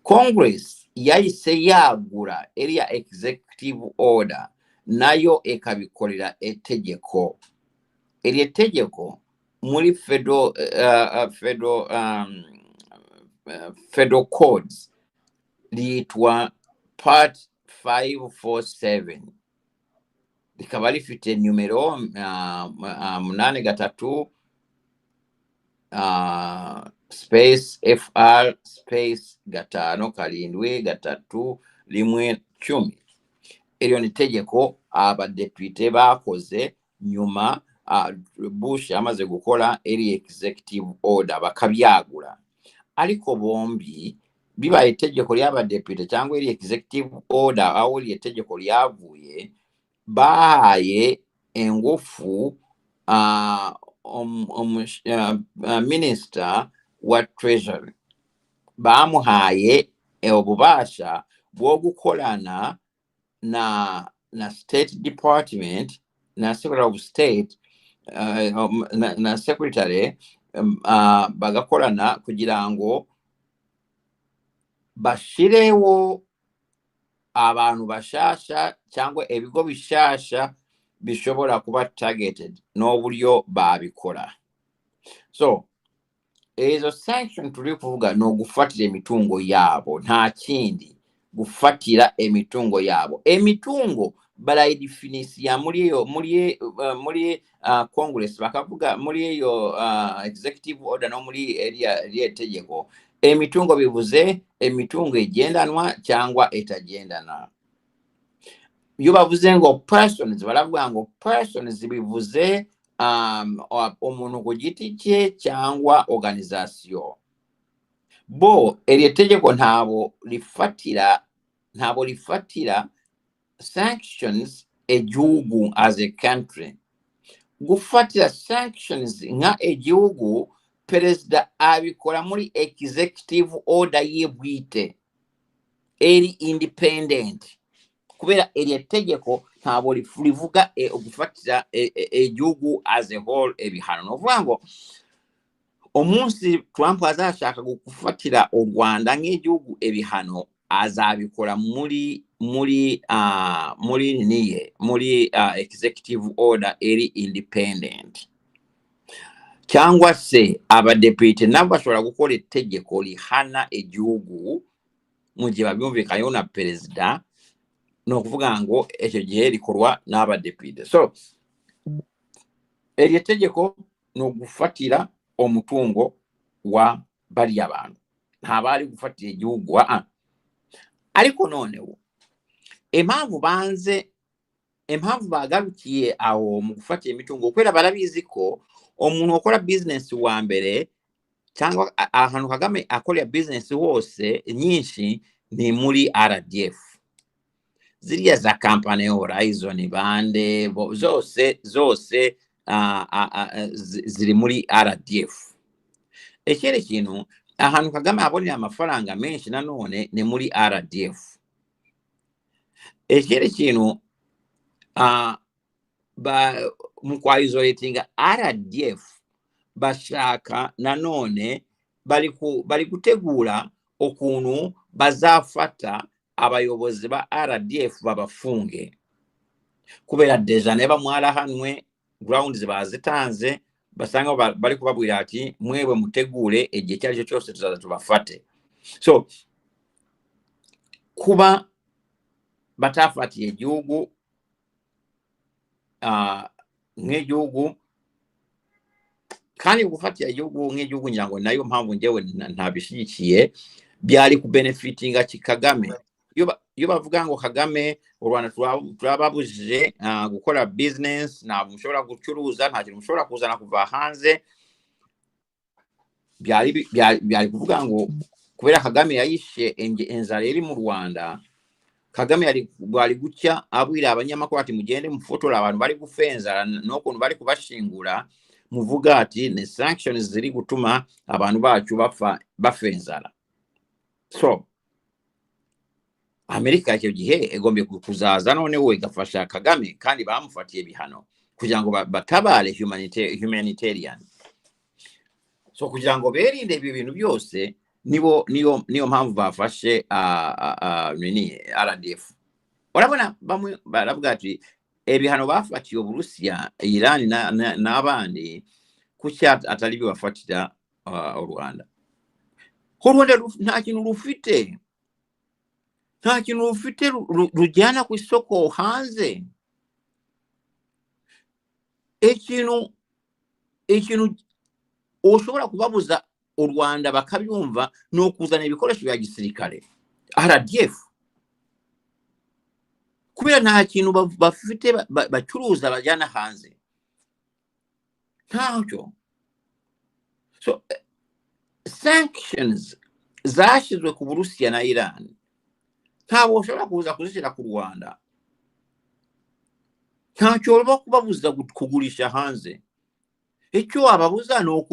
Congress yahise yagura area executive order nayo ekabikorera etegeko. Eri tegeko muri federal codes liitwa part 547. Likaba lifite numero 8-3 space FR space 5-7-3-1-10. Eryo ni tegeko abadepite bakoze nyuma Bush amaze gukora eri executive order bakabyagura. Ariko bombi bibaye tegeko ly'abadepite cyangwa eri executive order aho eri tegeko lyavuye, bahaye engufu minister wa treasury, bamuhaye obubasha bwo gukolana na state department na secretary of state na secretary bagakolana kugira ngo bashirewo abantu bashasha cyangwa ebigo bishasha bishobora kuba targeted n'oburyo babikora. So ezo sanction turi kuvuga no gufatira emitungo yabo, nta kindi, gufatira emitungo yabo. Emitungo barayidefinisiya muri Congress bakavuga muri iyo executive order no muri area tegeko. Emitungo bivuze emitungo egendanwa cyangwa etagendana. Iyo bavuze ngo persons, baravuga ngo persons bivuze umuntu ku giti cye cyangwa organization. Bo eri tegeko ntabo lifatira sanctions egihugu as a country. Gufatira sanctions nka egihugu, perezida abikora muri executive order yebwite eri independent, kubera eri tegeko ntabo livuga gufatira egihugu as a whole ebihano. Novuga ngo omunsi Trump azashaka gufatira u Rwanda nk'igihugu ebihano, azabikora muri executive order eri independent. Cyangwa se abadepite nabo bashobora gukora itegeko lihana egihugu mu gihe babyumvikanyeho na perezida, no kuvuga ngo icyo gihe rikorwa n'abadepite. So eri tegeko no gufatira omutungo wa bari abantu, ntabari gufatira igihugu ariko noneho impamvu bagarukiye aho mu gufatira imitungo, kwera barabizi ko umuntu ukora business wa mbere cyangwa ahantu Kagame akorera business hose nyinshi ni muri RDF. Ziriya za Company Horizon bande zose ziri muri RDF. Ekere kintu ahantu Kagame abonera amafaranga menshi nanone ni muri RDF. ekiri kino mu isolatinga RDF bashaka nanone bali kutegula okuntu bazafata abayobozi ba RDF babafunge kubera deja neba mwala hanwe grounds bazitanze basanga bali kubabwira ati mwebwe mutegule egihe cyari cyose tuzaza tubafate. So kuba batafatiye igihugu nk'igihugu kandi gufatiye igihugu nk'igihugu nyango nayo mpamvu ngewe ntabishigikiye byari ku benefitinga Kagame. Iyo bavuga ngo Kagame u Rwanda turababujije gukora business, nta mushobora gucuruza, nta kintu mushobora kuzana kuva hanze, byari kuvuga ngo kubera Kagame yayishe enzara iri mu Rwanda, Kagame bari gucya abwira abanyamakuru ati mugende mufotora abantu bari gufenza n'ukuntu bari kubashingura, muvuga ati ne sanctions ziri gutuma abantu bacu bafenzara. So Amerika icyo gihe egombe kuzaza none we gafasha Kagame kandi bamufatiye bihano kugira ngo batabare humanitarian. So kugira ngo berinde ibi bintu byose niyo mpamvu bafashe RDF. Urabona bamwe baravuga ati ebihano bafatiye Uburusiya, Iran n'abandi kuki atari bibafatira u Rwanda. Ko Rwanda nta kintu rufite, nta kintu rufite rujyana ku isoko hanze. Ikintu ushobora kubabuza u Rwanda bakabyumva no kuzana ibikoresho bya gisirikare RDF, kubera nta kintu bafite bacuruza bajyana hanze ntacyo. So sanctions zashizwe ku Burusiya na Iran ntabwo ushobora kuza kuzishyira ku Rwanda, ntacyo baba kubabuza kugurisha hanze. Icyo ababuza no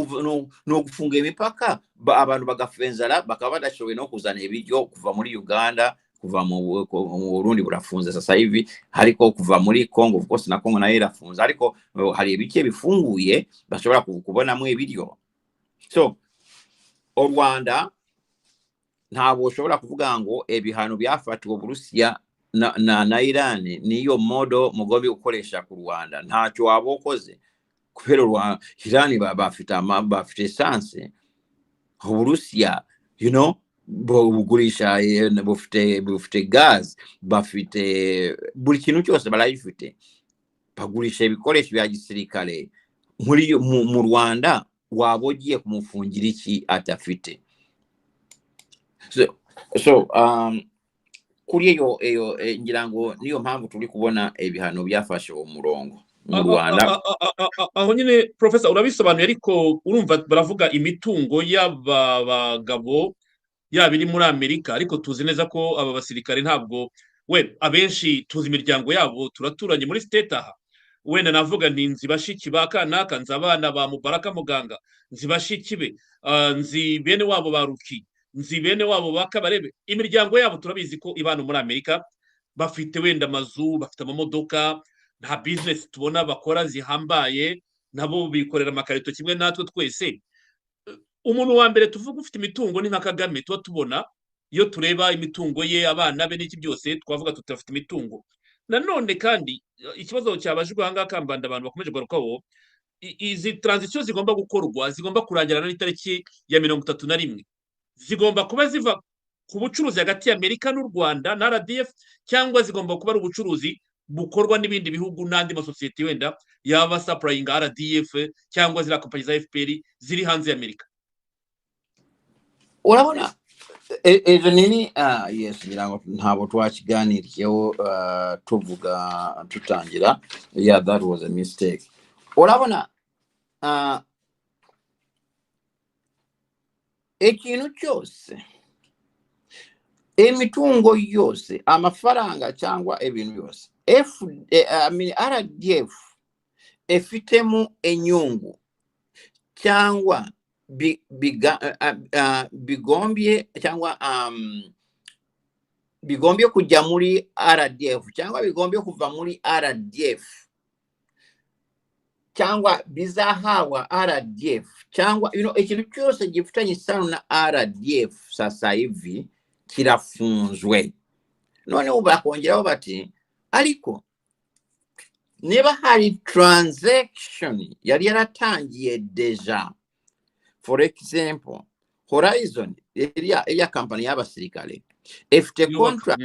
gufunga imipaka, abantu bagafenzara bakaba badashoboye no kuzana ibiryo kuva muri Uganda, kuva mu Burundi burafunze sasa hivi, ariko kuva muri Congo, of course na Congo nayo irafunze, ariko hari ibice bifunguye bashobora kubonamo ibiryo. So u Rwanda ntabwo ushobora kuvuga ngo ebihano byafatiwe Burusiya na Iran niyo modo mugobi gukoresha ku Rwanda. Ntacyo wabokoze kubera Iran bafite essence, Burusiya bugurisha bufite gas, bafite buri kintu cyose barayifite, bagurisha ibikoresho bya gisirikare. Mu Rwanda wabogiye kumufungira iki atafite? So kuri iyo ngira ngo niyo mpamvu turi kubona ibihano byafashe umurongo mu Rwanda. Aho nyine Professor urabisobanuye, ariko urumva baravuga imitungo y'abagabo yaba iri muri Amerika, ariko tuzi neza ko aba basirikare ntabwo abenshi tuzi imiryango yabo, turaturanye muri state aha. Wenda navuga nti nzi bashiki ba kanaka, nzi abana ba Mubaraka Muganga, nzi bashiki be, nzi bene wabo ba Ruki, nzi bene wabo ba Kabarebe. Imiryango yabo turabizi ko ibana muri Amerika, bafite wenda amazu, bafite amamodoka, nta business tubona bakora zihambaye, nabo bikorera amakarito kimwe natwe twese. Umuntu wa mbere tuvuga ufite imitungo ni nka Kagame tuba tubona, iyo tureba imitungo ye, abana be n'iki byose twavuga tutafite imitungo. Nanone kandi ikibazo cyabajijwe aha ngaha Kambanda abantu bakomeje kugarukaho, izi transition zigomba gukorwa, zigomba kurangirana n'itariki ya 31, zigomba kuba ziva ku bucuruzi hagati ya Amerika n'u Rwanda na RDF, cyangwa zigomba kuba ari ubucuruzi bukorwa n'ibindi bihugu n'andi masosiyete wenda yaba supplying RDF cyangwa zira kompanyi za FPR ziri hanze ya Amerika. Urabona ejo nini yes ngirango ntabo twakiganiriyeho tuvuga tutangira, yeah, that was a mistake. Urabona ikintu cyose, imitungo yose, amafaranga cyangwa ibintu byose RDF efitemo enyungu cyangwa bigombye cyangwa bigombye kujja muri RDF cyangwa bigombye kuva muri RDF cyangwa bizahawa RDF cyangwa ikintu cyose gifitanye isano na RDF sasa hivi kirafunzwe. None ubu bakongeraho bati ariko niba hari transaction yari yaratangiye deja, for example Horizon iriya company y'abasirikare ifite contract,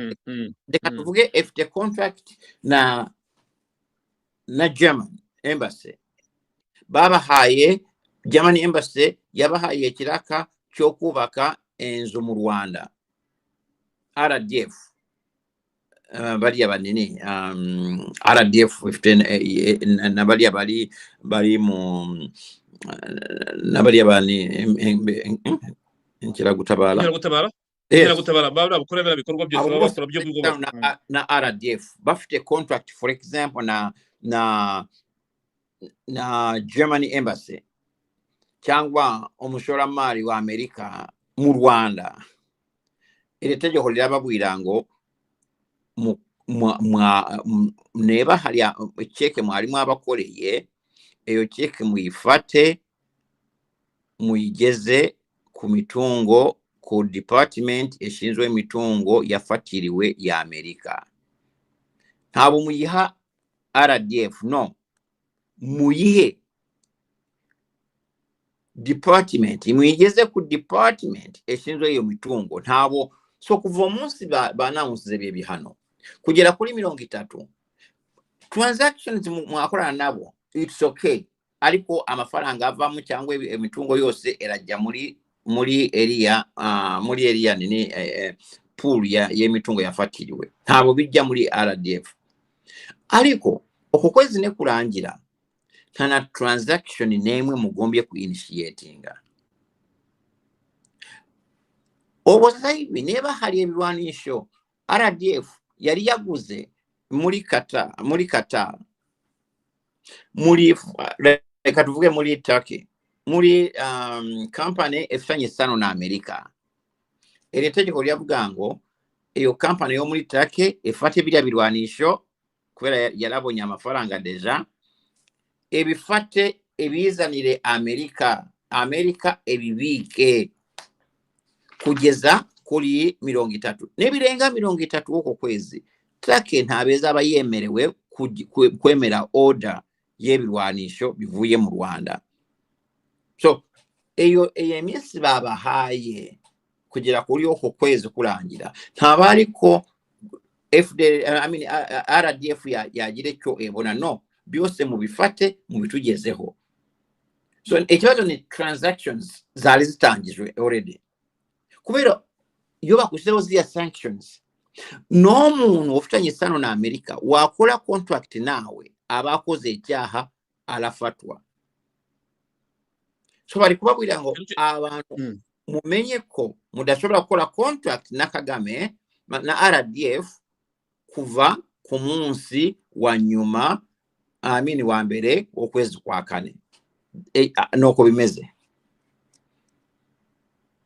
reka tuvuge ifite contract na German embassy, babahaye German embassy yabahaye kiraka cyo kubaka enzu mu Rwanda. RDF bariya banini RDF 15 na bariya bari mu nabariya bani Inkeragutabara baba bakorera bikorwa byose baba bakora byo bw'ubwo na RDF bafite contract, for example na German embassy cyangwa umushoramari wa Amerika mu Rwanda. Iri tegeko rirababwira ngo neba hari cheke mwarimu abakoreye, iyo cheke muyifate muyigeze ku mitungo, ku department ishinzwe imitungo yafatiriwe ya Amerika. Ntabwo muyiha RDF, no, muyihe department, muyigeze ku department ishinzwe iyo mitungo. Ntabo so kuva munsi banangusize bye bihano kugera kuri 30 transactions mwakorana nabo, it's okay, ariko amafaranga avamo cyangwa imitungo yose erajya muri area nini pool ya mitungo yafatiriwe, ntabo bijya muri RDF. Ariko uko kwezi ne kurangira ntana transaction nemwe mugombye ku initiatinga. Obusayibi neba hari ebirwanisho RDF yari yaguze muri Qatar, muri reka tuvuge muri Turkey, muri company efanye sano na Amerika. Iri tegeko lyavuga ngo iyo company yo muri Turkey efate birya birwanisho kubera yarabonye amafaranga deja, ebifate ebizanire Amerika ebibike kugeza kuri 30. Nebirenga 30 uko kwezi Turkey ntabeza abayemerewe kwemera order y'ebirwanisho bivuye mu Rwanda. So eyo minsi babahaye kugera kuri uko kwezi kurangira ntabariko RDF yagire cyo ebona, no, byose mubifate mubitugezeho. So ikibazo ni transactions zari zitangijwe already, kubera iyo bakuseho zia sanctions, no muntu ufitanye sano na Amerika wakora contract nawe abakoze icyaha arafatwa. So bari kubabwira ngo abantu mumenye ko mudashobora gukora contract na Kagame na RDF kuva ku munsi wa nyuma wa mbere w'ukwezi kwa 4. Nuko bimeze.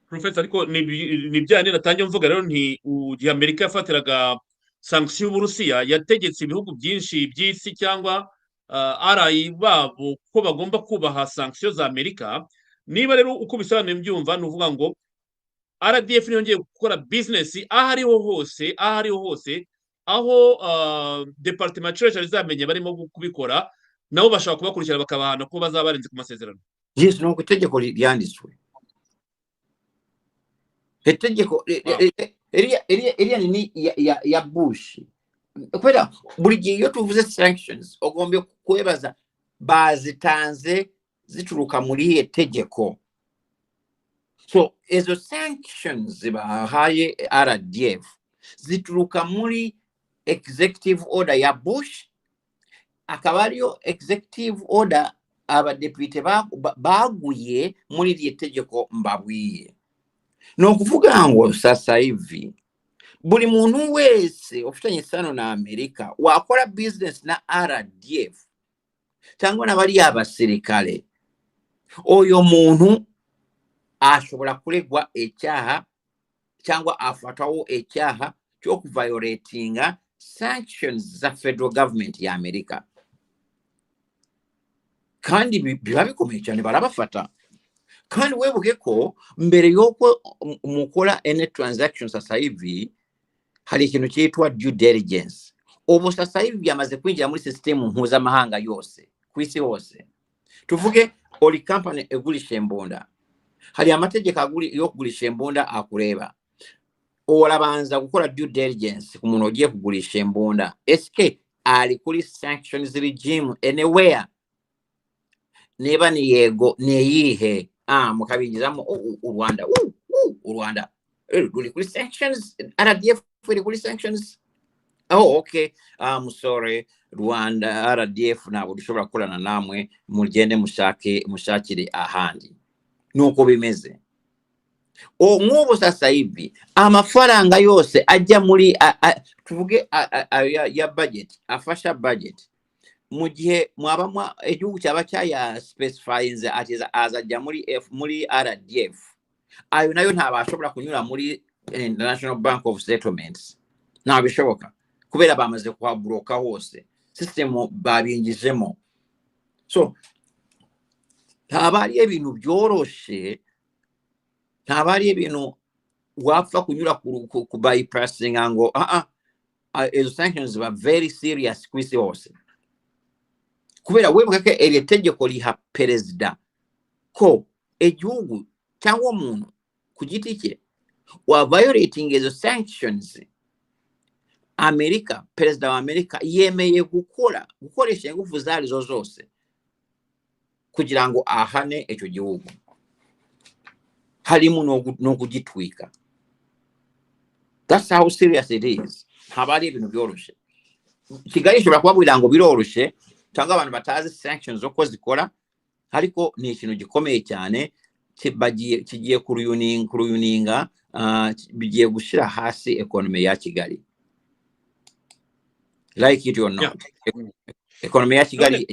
Professor, ariko ni byane natangiye mvuga rero nti ugiye Amerika yafatiraga sanction y'Uburusiya yategetse ibihugu byinshi by'isi cyangwa arayi babo ko bagomba kubaha sanction za Amerika. Niba rero uko bisobanuye mbyumva nuvuga ngo RDF yongeye gukora business ahariho hose aho department treasury zamenye barimo kubikora, nabo bashaka kubakurikira bakabahana ko bazabarenze ku masezerano. Yes, no gutegeko ryanditswe. Itegeko iriya ni ya Bush. Kwera buri gihe iyo tuvuze sanctions ogombe kwebaza bazitanze zituruka muri itegeko. So ezo sanctions bahaye RDF zituruka muri executive order ya Bush, akabariyo executive order abadepite baguye muri iri tegeko mbabwiye. No kuvuga ngo sasa hivi buri muntu wese ufitanye sano na Amerika wakora business na RDF cyangwa nabari abasirikale, oyo muntu ashobora kuregwa ecyaha cyangwa afataho ecyaha ky'okuviolatinga sanctions za federal government ya America. Kandi biba bikomeye cyane barabafata. Kandi webuke ko mbere y'uko mukola any transaction sasa hivi hari ikintu cyitwa due diligence. Ubu sasa hivi byamaze kwinjira muri system mpuzamahanga yose kwisi hose. Tuvuge oli company egulisha embunda. Hari amategeko yo kugulisha embunda akureba. Olabanza gukora due diligence ku muntu ogiye kugulisha embunda. SK ali kuri sanctions regime anywhere. Neba ni yego neyihe mukabinjizamo Rwanda Rwanda ruli kuri sanctions RDF kuri sanctions. Oh okay, I'm sorry Rwanda RDF nabo dushobora gukorana namwe mugende mushakire ahandi. Nuko bimeze. Nk'ubu sasa hivi amafaranga yose ajya muri tuvuge ya budget afasha budget mu gihe mwaba igihugu cyaba cyaya specifies azajya muri RDF, ayo nayo ntabashobora kunyura muri International Bank of Settlements. Ntabishoboka kubera bamaze kuhabloka hose, system babingijemo. So ntabari ibintu byoroshe, ntabari ibintu wapfa kunyura ku bypassing ngo izo sanctions were very serious kwisi hose. Kubera webuka ke eri tegeko liha perezida ko egihugu cyangwa umuntu ku giti cye wa violating izo sanctions, America, perezida wa America yemeye gukoresha ingufu zarizo zose kugira ngo ahane icyo gihugu, harimo no kugitwika. That's how serious it is. Habari ibintu byoroshe. Kigali ishobora kubabwira ngo biroroshe cyangwa abantu batazi sanctions uko zikora, ariko ni ikintu gikomeye cyane kigiye kuruyuninga bigiye gushira hasi economy ya Kigali. Like it or not, economy ya Kigali.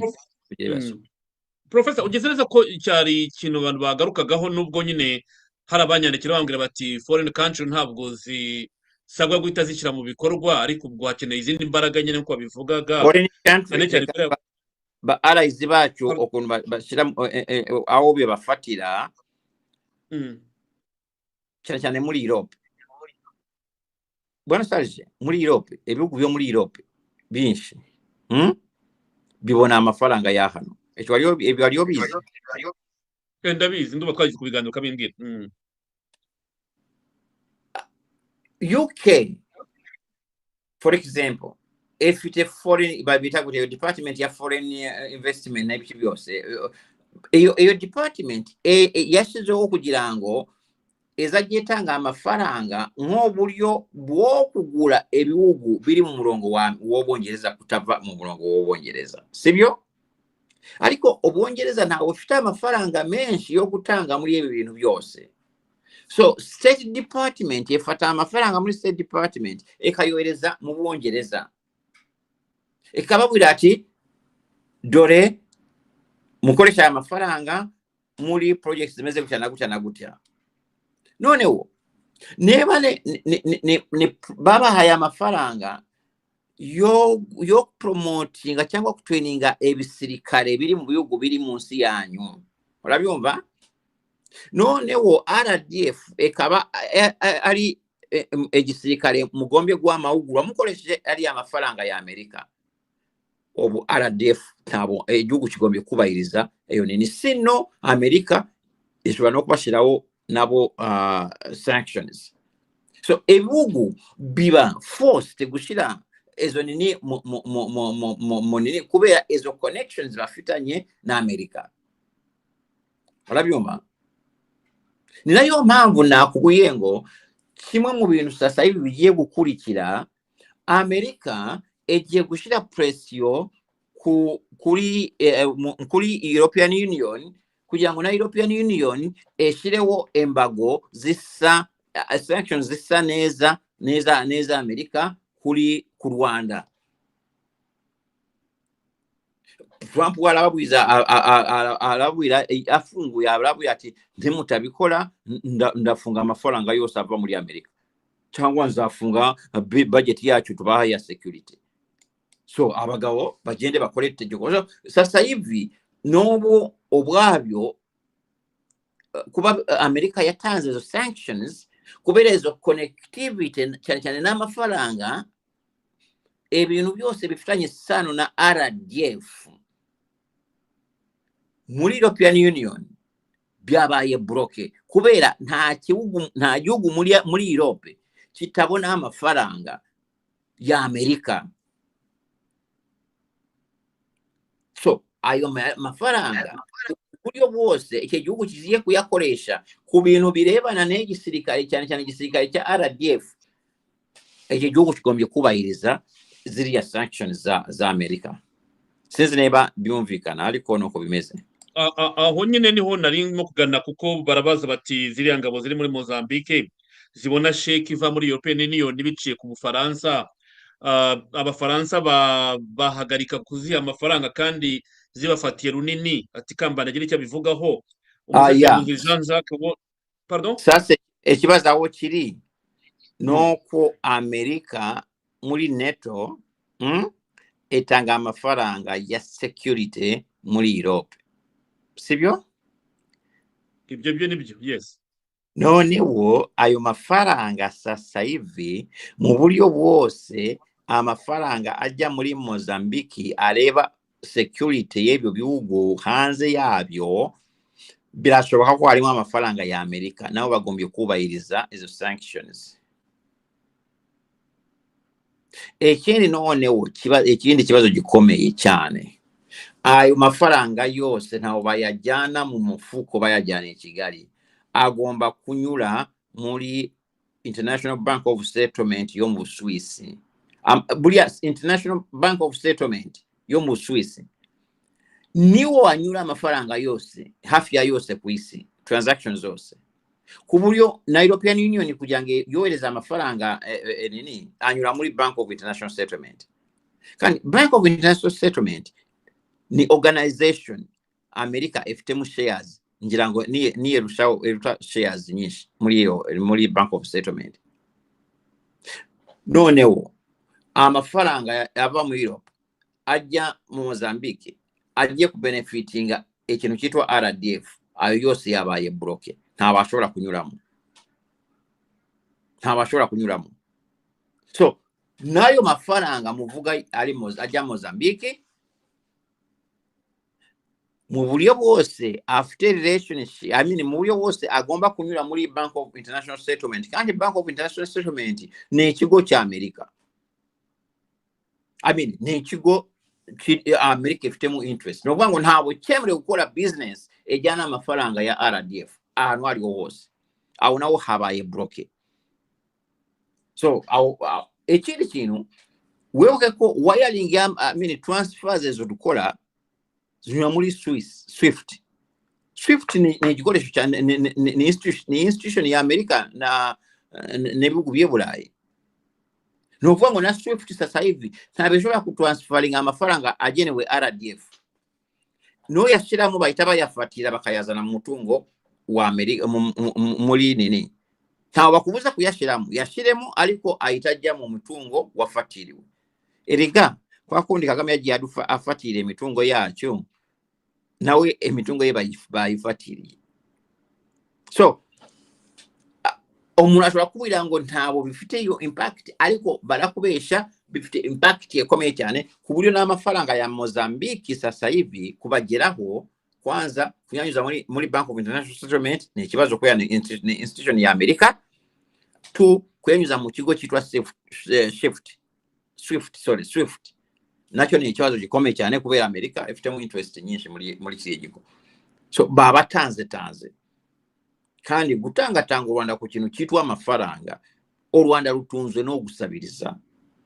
Professor, ugeze neza ko cyari ikintu abantu bagarukagaho, nubwo nyine hari abanyandikira bambwira bati foreign country ntabwo zisabwa guhita zishyira mu bikorwa, ariko ubwo hakeneye izindi mbaraga nyine nko bivugaga. Foreign country ba allies bacu okuntu bashyira aho bibafatira cyane muri Europe. Bwana Serge, muri Europe ibihugu byo muri Europe binshi bibona amafaranga ya hano. Ecyo ariyo bizi. Ndabizi nduba twagiye kubiganira kabimbwira. UK, for example, if it's a foreign by department ya foreign investment na ibiki byose, iyo department yashizeho kugira ngo ezagetanga amafaranga nk'oburyo bwo kugura ebihugu biri mu murongo w'Obwongereza kutava mu murongo w'Obwongereza, sibyo? Ariko Obwongereza ntawe ufite amafaranga menshi yo gutanga muri ibi bintu byose. So State Department yefata amafaranga muri State Department ekayohereza mu Bwongereza, ekababwira ati dore mukoresha amafaranga muri projects zimeze gutya. Noneho neba ne baba haya amafaranga yo promotinga cyangwa kutraininga ebisirikare biri mu bihugu biri munsi yanyu, urabyumva? Noneho RDF ekaba ari egisirikare mugombe gwa mahugura mukoresheje ari amafaranga ya Amerika. Obu RDF tabo igihugu kigombe kubahiriza eyo nini, sino Amerika ishobora no kubashiraho nabo sanctions. So ebihugu biba forced gushira ezo nini nini kubera ezo connections bafitanye na Amerika, urabyumva? Ni nayo mpamvu nakubwiye ngo kimwe mu bintu sasa hivi bigiye gukurikira, Amerika egiye gushira pressure kuri European Union kugira ngo na European Union eshireho embargo zisa sanctions zisa neza Amerika ku Rwanda. Trump arabwira afunguye arabwira ati ntimutabikora ndafunga amafaranga yose ava muri Amerika. cyangwa nzafunga budget yacu tubaha ya security. So abagabo bagende bakore itegeko. Sasa hivi nobo obwabyo kuba Amerika yatanze zo sanctions kubera izo connectivity cyane n'amafaranga, ibintu byose bifitanye sano na RDF muri European Union byabaye bloke kubera nta gihugu muri Europe kitabona amafaranga ya Amerika. So ayo mafaranga buryo bwose icyo gihugu kiziye kuyakoresha ku bintu birebana n'igisirikare cyane igisirikare cya RDF, icyo gihugu kigombye kubahiriza ziriya sanctions za Amerika. Sinzi niba byumvikana ariko nuko bimeze. Aho nyine niho narimo kugana, kuko barabaza bati ziriya ngabo ziri muri Mozambique zibona sheki iva muri European Union biciye ku Bufaransa, abafaransa bahagarika kuziha amafaranga kandi zibafatiye runini. Ati Kambanda agira icyo bivugaho. Umusesenguzi Jean Jacques pardon. Sasa ikibazo aho kiri nuko Amerika muri NATO etanga amafaranga ya security muri Europe, sibyo? Ibyo nibyo, yes. Noneho ayo mafaranga sasa hivi mu buryo bwose amafaranga ajya muri Mozambique areba security y'ibyo bihugu hanze yabyo, birashoboka ko harimo amafaranga ya Amerika, nabo bagombye kubahiriza izo sanctions. Ikindi noneho ikindi kibazo gikomeye cyane, ayo mafaranga yose ntaho bayajyana mu mufuko bayajyana i Kigali, agomba kunyura muri International Bank of Settlement yo mu Swiss. Buriya International Bank of Settlement yo mu Swiss niwo anyura amafaranga yose, hafi ya yose ku isi, transactions zose. Ku buryo na European Union kugira ngo yohereza amafaranga anyura muri Bank of International Settlement. Kandi Bank of International Settlement ni organization Amerika ifitemo shares, ngira ngo ni yerushaho shares nyinshi muri Bank of Settlement. Noneho amafaranga yava mu Europe ajya mu Mozambique agiye ku benefitinga ikintu cyitwa RDF, ayo yose yabaye bloke, ntabashobora kunyuramo. So nayo mafaranga muvuga ajya Mozambique mu buryo bwose after relationship, mu buryo bwose agomba kunyura muri Bank of International Settlement, kandi Bank of International Settlement ni ikigo cya Amerika. Ni ikigo Amerika ifitemo interest. No ngo ntabo cyemerewe gukora business ejyana amafaranga ya RDF ahantu ari hose, aho nawo habaye bloke. So ikindi kintu wewe ko wiring transfers zo dukora zinyura muri Swift ni igikoresho cyane, ni institution ya Amerika na n'ibihugu by'Uburayi. Nuvuga ngo na Swift sasa hivi ntabishobora kutransferinga amafaranga agenewe RDF. No yashiramo bahita bayafatira bakayazana mu mutungo wa Amerika muri nini. Ntaho bakubuza kuyashiramo, yashiremo ariko ahitajya mu mutungo wafatiriwe. Erega kwa kundi Kagame yagiye afatire imitungo yacu, nawe imitungo ye bayifatiriye. So umuntu ashobora kubwira ngo ntabo bifite iyo impact, ariko barakubesha bifite impact ikomeye cyane ku buryo n'amafaranga ya Mozambique sasa hivi kubageraho, kwanza kuyanyuza muri Bank of International Settlement ni ikibazo ko ni institution ya Amerika, kuyanyuza mu kigo cyitwa Swift nacyo ni ikibazo gikomeye cyane kubera Amerika ifitemo interest nyinshi muri kiriya kigo. So baba tanze kandi gutanga u Rwanda ku kintu cyitwa amafaranga, u Rwanda rutunzwe no gusabiriza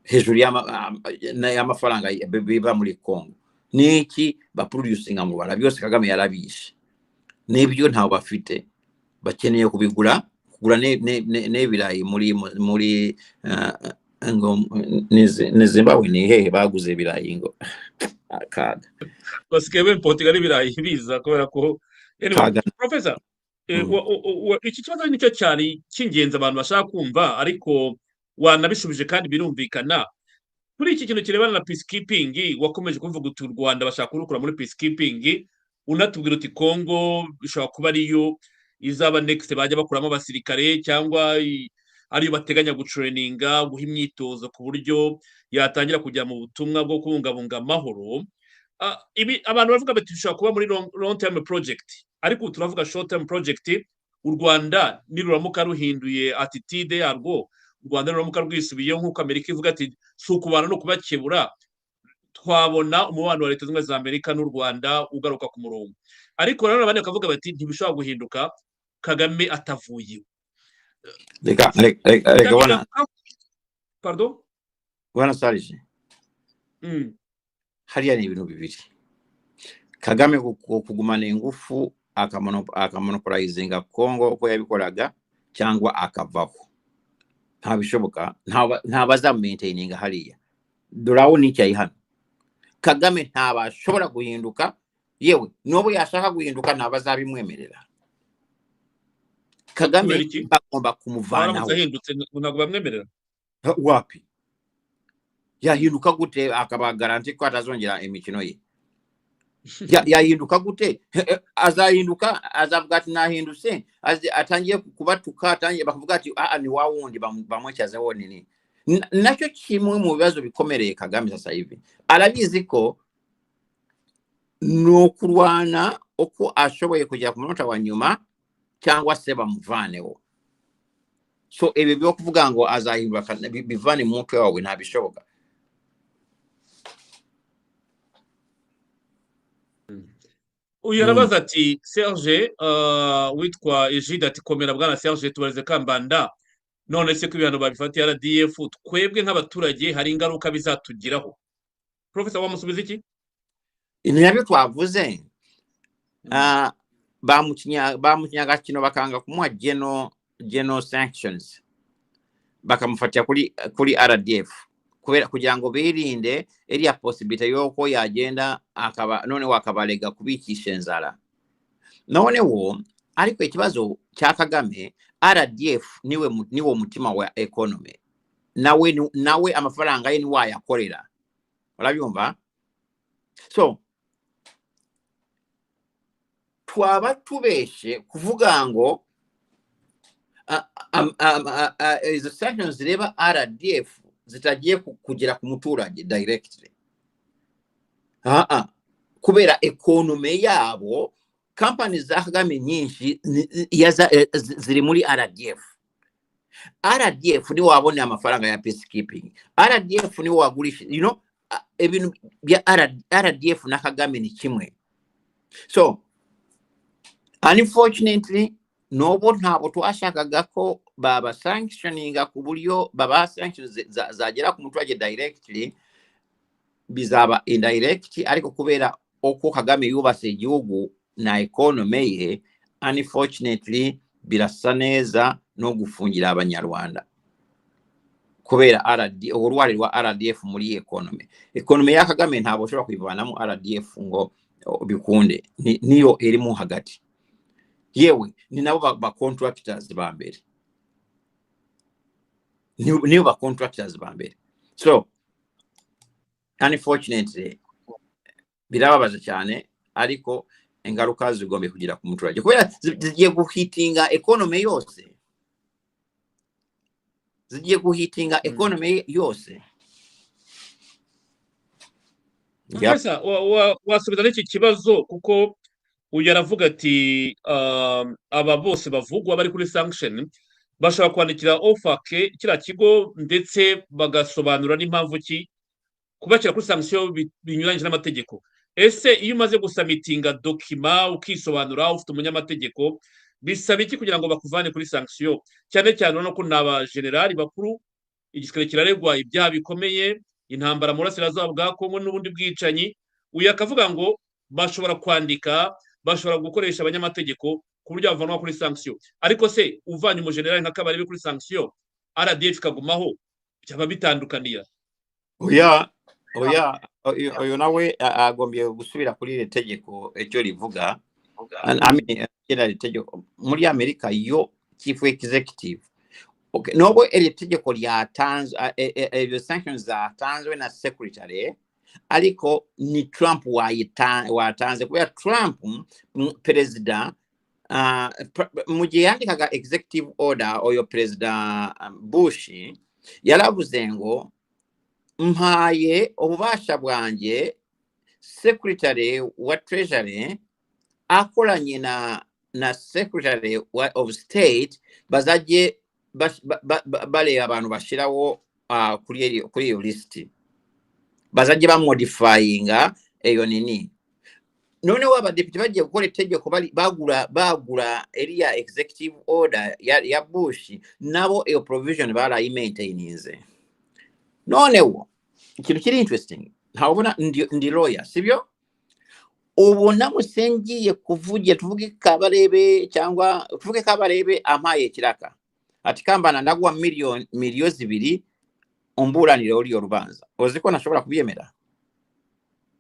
hejuru y'amafaranga biba muri Congo. Niki ba producing mu Rwanda byose Kagame yarabishe, n'ibyo ntaho bafite, bakeneye kugura n'ibirayi muri ngo ni Zimbabwe ni hehe baguze ibirayi ngo akaga basigaye b'importi ibirayi biza kubera ko. Professor iki kibazo nicyo cyari cy'ingenzi abantu bashaka kumva ariko wanabishubije kandi birumvikana kuri iki kintu kirebana na peacekeeping wakomeje kuvuga uti u Rwanda bashaka kurukura muri peacekeeping unatubwira uti Congo bishobora kuba ariyo izaba next bajya bakuramo abasirikare cyangwa ariyo bateganya gutraininga guha imyitozo ku buryo yatangira kujya mu butumwa bwo kubungabunga amahoro. Ibi abantu bavuga bati bishobora kuba muri long term project ariko turavuga short term project. U Rwanda niruramuka ruhinduye attitude yarwo, u Rwanda niruramuka rwisubiyeho nk'uko Amerika ivuga ati si ukubana no kubakebura, twabona umubano wa Leta Zunze Ubumwe za Amerika n'u Rwanda ugaruka ku murongo. Ariko rero abandi bakavuga bati ntibishobora guhinduka Kagame atavuye. Reka pardon wana sarije hariya ni ibintu bibiri. Kagame kugumana ingufu akamonopolizinga Congo uko yabikoraga cyangwa akavaho ntabishoboka, ntabaza maintaininga hariya. Durawo ni cyayi hano Kagame ntabashobora guhinduka, yewe nobo yashaka guhinduka ntabazabimwemerera. Kagame bagomba kumuvanaho. Ntabwo bamwemerera. Wapi yahinduka gute akaba garanti ko atazongera imikino ye? Yahinduka gute? Azahinduka azavuga ati nahindutse, atangiye kubatuka, atangiye bakavuga ati ni wa wundi bamwecyazeho nini. Nacyo kimwe mu bibazo bikomereye Kagame sasa hivi. Arabizi ko no kurwana uko ashoboye kujya ku munota wa nyuma cyangwa se bamuvaneho. So ebe byo kuvuga ngo azahindura bivane mu mutwe wawe ntabishoboka. Uyarabaza ati Serge witwa Egide ati komera bwana Serge tubarize Kambanda, none se ko ibintu babifatiye RDF twebwe nk'abaturage hari ingaruka bizatugiraho. Professor wamusubiza iki? Nibyo twavuze. Bamukinya gakino bakanga kumuha general sanctions, bakamufatira kuri RDF kugira ngo birinde iriya possibility yoko yagenda akaba none wakabalega kubikisha inzara. Noneho ariko ikibazo cya Kagame, RDF niwo mutima wa economy, nawe amafaranga ye ni wayakorera, urabyumva? So twaba tubeshe kuvuga ngo izo sanctions zireba RDF zitagiye kugera ku muturage directly. Kubera economy yabo, companies za Kagame nyinshi ziri muri RDF. RDF ni wabone amafaranga ya peacekeeping. RDF ni wagurisha, ibintu bya RDF na Kagame ni kimwe. So unfortunately nobo ntabo twashakaga ko baba sanctioninga ku buryo baba sanctions zagera ku muturage directly, bizaba indirect. Ariko kubera uko Kagame yubase igihugu na economy ye, unfortunately birasa neza no gufungira abanyarwanda kubera uruhare rwa RDF muri economy ya Kagame ntabo ushobora kwivanamo RDF ngo bikunde, niyo irimo hagati. Yewe ni nabo ba contractors ba mbere, niyo ba contractors ba mbere. So unfortunately birababaza cyane, ariko ingaruka zigombe kugira ku muturage kubera zigiye guhitinga economy yose, economy yose. Professor wasubiza n'iki kibazo kuko uyu aravuga ati aba bose bavugwa bari kuri sanction bashobora kwandikira OFAC kira kigo ndetse bagasobanura n'impamvu ki kubakira kuri sanction binyuranyije n'amategeko. Ese iyo umaze gusamitinga document ukisobanura ufite umunyamategeko, bisaba iki kugira ngo bakuvane kuri sanction? Cyane cyane no ko naba generali bakuru igisirikare kiraregwa ibyaha bikomeye, intambara mu burasirazuba bwa Kongo n'ubundi bwicanyi. Uyu akavuga ngo bashobora kwandika, bashobora gukoresha abanyamategeko ku buryo bavanwa kuri sanction. Ariko se uvanye mu generali nka Kabarebe kuri sanction, RDF kagumaho, byaba bitandukanira? Oya nawe agombye gusubira kuri iri tegeko icyo rivuga. I mean era itegeko muri America yo chief executive. Okay, nobo eri itegeko lyatanzwe ebyo sanctions zatanzwe na secretary aliko ni Trump watanze kuba Trump president mugihe yandikaga executive order oyo president Bush yaravuze ngo mpaye obubasha bwanje secretary wa treasury akolanye na secretary of state bazaje bale abantu bashirawo kuri iyo list bazaje ba modifyinga eyo nini none wabadepite bagiye gukora itegeko bagura area executive order ya Bush nabo iyo provision barayimaintaininze none wo ikintu kiri interesting ntabona ndi lawyer sibyo ubona musengiye kuvugira tuvuge Kabarebe cyangwa tuvuge Kabarebe amaye kiraka ati kambana nagwa miliyoni 2 umburanire uri rubanza oziko nashobora kubyemera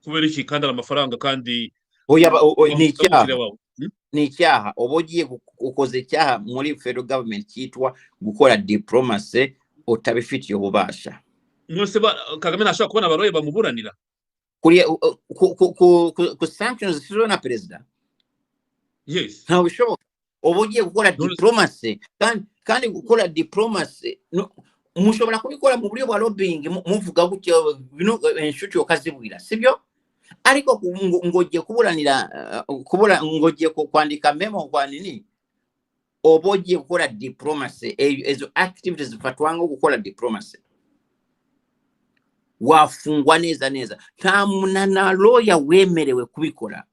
kubera iki kandi amafaranga kandi ni icyaha obogiye ukoze icyaha muri federal government kitwa gukora diplomacy utabifitiye ububasha nose Kagame nashaka kubona abaroye bamuburanira kuri ku sanctions zishyizweho na perezida yes ntawe bishoboka obogiye gukora diplomacy kandi gukora diplomacy mushobora kubikora mu buryo bwa lobbying muvuga gutyo bino inshuti okazibwira sibyo ariko ngogiye kuburanira ngogiye kwandika memo kwa nini obogiye gukora diplomacy ezo activities zifatwanga gukora diplomacy wafungwa neza nta munana lawyer wemerewe kubikora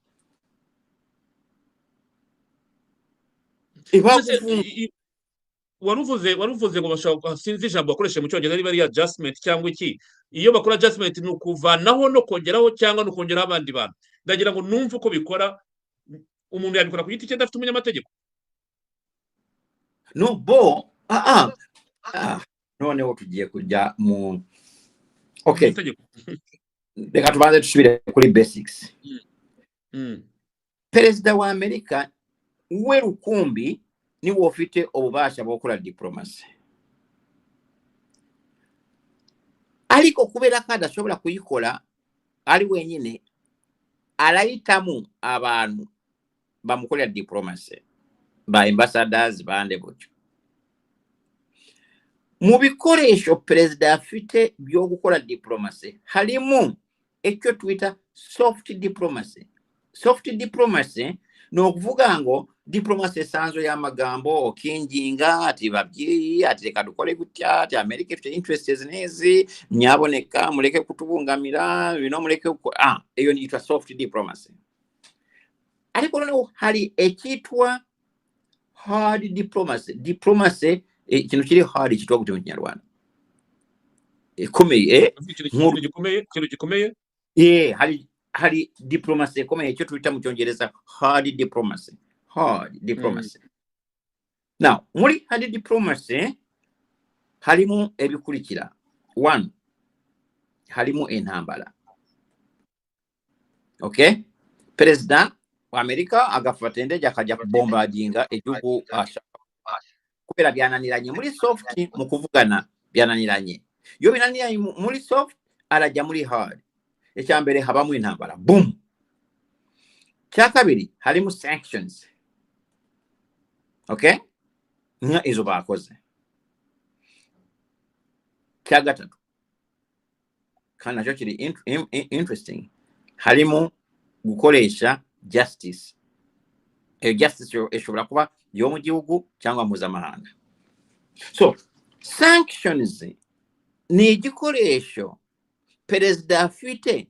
waruvuze ngo bashaka sinzi ijambo bakoresha mu cyongereza riba ari adjustment cyangwa iki iyo bakora adjustment ni ukuvanaho no kongeraho cyangwa no kongeraho abandi bantu ndagira ngo numve uko bikora umuntu yabikora ku giti cye adafite umunyamategeko no noneho tugiye kujya mu okay reka tubanze tusubire kuri basics perezida wa Amerika we rukumbi ni wofite obubasha bwo gukora diplomacy ariko kubera kada ashobora kuyikora ari wenyine arayitamu abantu bamukorera diplomacy ba ambassadors bande butyo mu bikoresho perezida afite byo gukora diplomacy harimo icyo twita soft diplomacy no kuvuga ngo diplomacy sanzo ya magambo okinginga ati babyeyi ati reka dukore gutya ati America ifite interests nezi nyaboneka mureke kutubungamira bino mureke iyo ni yitwa soft diplomacy ariko noneho hari ekitwa hard diplomacy ikintu kiri hard kitwa gute mu Kinyarwanda ikomeye ikintu gikomeye hari diplomacy ikomeye icyo twita mu Cyongereza hard diplomacy now muri hard diplomacy harimo ebikurikira 1 harimo intambara okay president wa Amerika agafata indege akajya kubombardinga igihugu kubera byananiranye muri soft mu kuvugana byananiranye yo binaniranye muri soft arajya muri hard icyambere habamo intambara boom cyakabiri harimo sanctions okay nka izo bakoze cyagatatu kana cyo kiri interesting harimo gukoresha justice justice ishobora kuba yo mu gihugu cyangwa mpuzamahanga so sanctions ni igikoresho perezida afite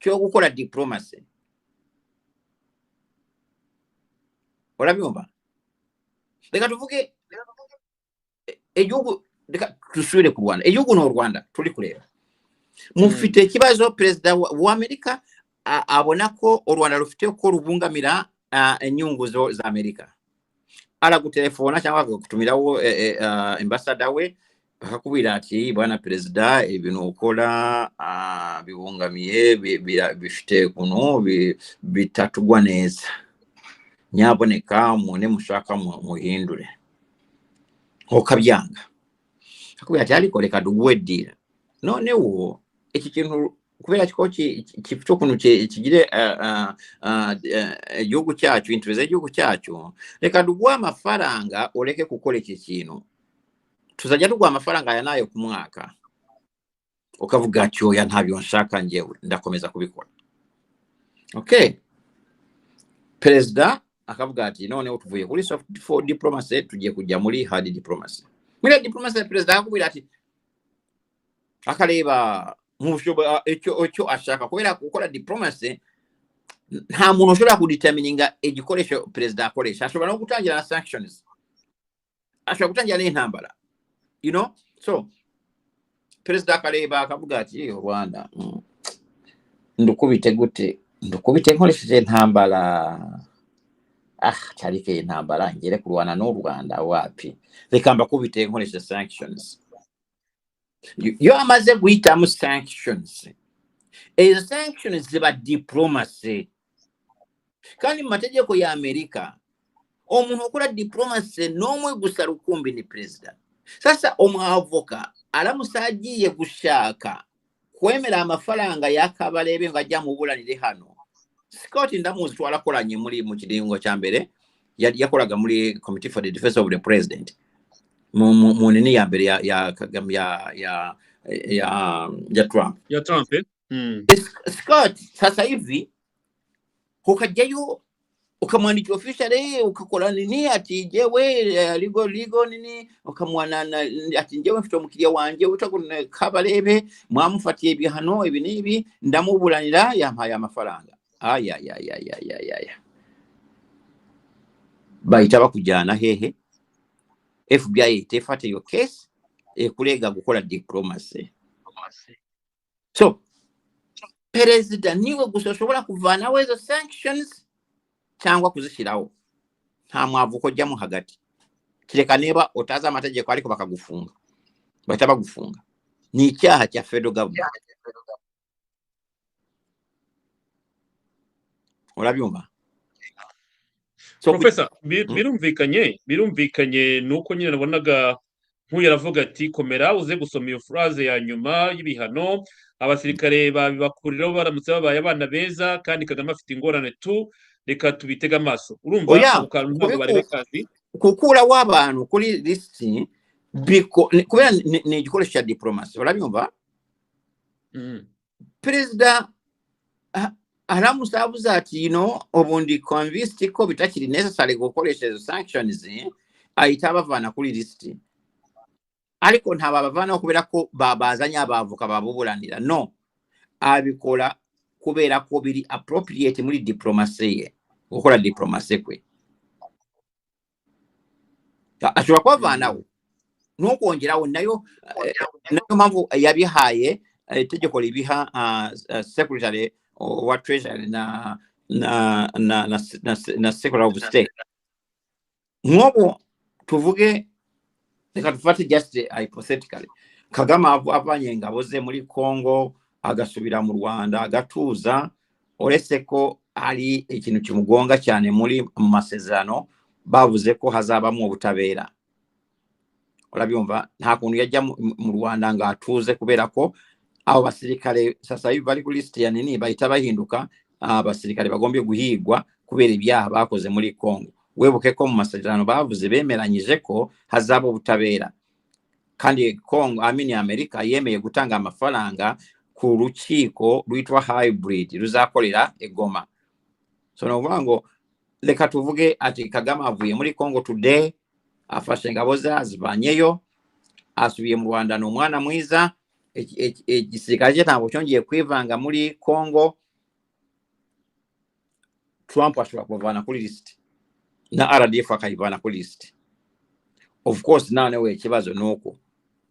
cyo gukora diplomacy urabyumva reka tuvuge igihugu reka tusubire ku Rwanda igihugu no Rwanda turi kureba mufite ikibazo perezida wa Amerika abona ko u Rwanda rufite ko rubungamira inyungu za Amerika aragutelefona cyangwa akagutumiraho ambassador we bakakubwira ati bwana perezida ibintu ukora bibungamiye bifite kuno bitatugwa neza nyaboneka mune mushaka muhindure okabyanga akubira ati ariko reka duwedira none wo iki kintu kubera kiko kifite kuntu kigire igihugu cyacu interest y'igihugu cyacu reka dugwa amafaranga ureke gukora iki kintu tuzajya dugwa amafaranga aya nayo ku mwaka ukavuga cyo ya ntabyo nshaka ngewe ndakomeza kubikora okay president akavuga ati none utuvuye kuri soft for diplomacy tugiye kujya muri hard diplomacy muri diplomacy president akubwira ati akareba mushoba icyo ashaka kubera gukora diplomacy nta muntu ushobora kudetermininga igikoresho president akoresha ashobora no gutangira na sanctions ashobora gutangira n'intambara you know so president akareba akavuga ati Rwanda ndukubite gute ndukubite nkoresheje intambara cyarike intambara ngere kurwana n'u Rwanda wapi reka mbakubite nkoresheje sanctions yo amaze guhitamo sanctions izo sanctions ziba diplomacy kandi mu mategeko ya Amerika umuntu ukora diplomacy n'umwe gusa rukumbi ni president sasa umwavoka aramusagiye gushaka kwemera amafaranga yakabarebe ngo ajya mu buranire hano Scott ndamuzi twarakoranye muri mu kiringo cya mbere yakoraga muri Committee for the Defense of the President mu nini ya mbere ya Kagame ya Trump Scott sasa hivi ukajyayo ukamwandika officially ukakora nini ati jewe legal nini ukamwana ati jewe mfite umukiriya wanje utakuna kabarebe mwamufatiye ibihano ibi nibi ndamuburanira yampaye amafaranga aya bahita bakujyana hehe FBI itefate yo case kurega gukora diplomacy so president niwe gusa ushobora kuvana wezo sanctions cyangwa kuzishiraho nta mwavuko jya mu hagati kireka niba utaza amategeko ariko bakagufunga bahita bagufunga ni icyaha cya federal government urabyumva so professor birumvikanye nuko nyine nabonaga nkuye aravuga ati komera uze gusoma iyo phrase ya nyuma y'ibihano abasirikare babibakuriraho baramutse babaye abana beza kandi Kagame afite ingorane tu reka tubitega amaso urumva ukantu barebe kandi kukura w'abantu kuri list kubera ni igikoresho cya diplomacy urabyumva president aramusabuza ati ubundi convinced ko bitakiri necessary gukoresha izo sanctions ahita bavana kuri list ariko ntababavana kubera ko babazanya abavuka babuburanira no abikora kubera ko biri appropriate muri diplomacy gukora diplomacy kwe ashobora kubavanaho nukongeraho nayo mpamvu yabihaye itegeko ribiha secretary wa treasury na secretary of state nk'ubu tuvuge reka dufate just hypothetically Kagame avanye ingabo ze muri Congo agasubira mu Rwanda agatuza uretse ko ari ikintu kimugonga cyane muri masezerano bavuze ko hazabamo ubutabera urabyumva nta kuntu yajya mu Rwanda ngo atuze kubera ko abo basirikare sasa hivi bari kuri list ya nini bahita bahinduka abasirikare bagombe guhigwa kubera ibyaha bakoze muri Congo webuke ko mu masezerano bavuze bemeranyije ko hazaba ubutabera kandi Congo Amerika yemeye gutanga amafaranga ku rukiko rwitwa hybrid ruzakorera Goma so navuga ngo reka tuvuge ati Kagame avuye muri Congo today afashe ingabo zazibanyeyo asubiye mu Rwanda no mwana mwiza igisirikare ntabwo cyongeye kwivanga muri Congo Trump ashobora kuvana kuri list na RDF akayivana kuri list of course nawe ikibazo nuko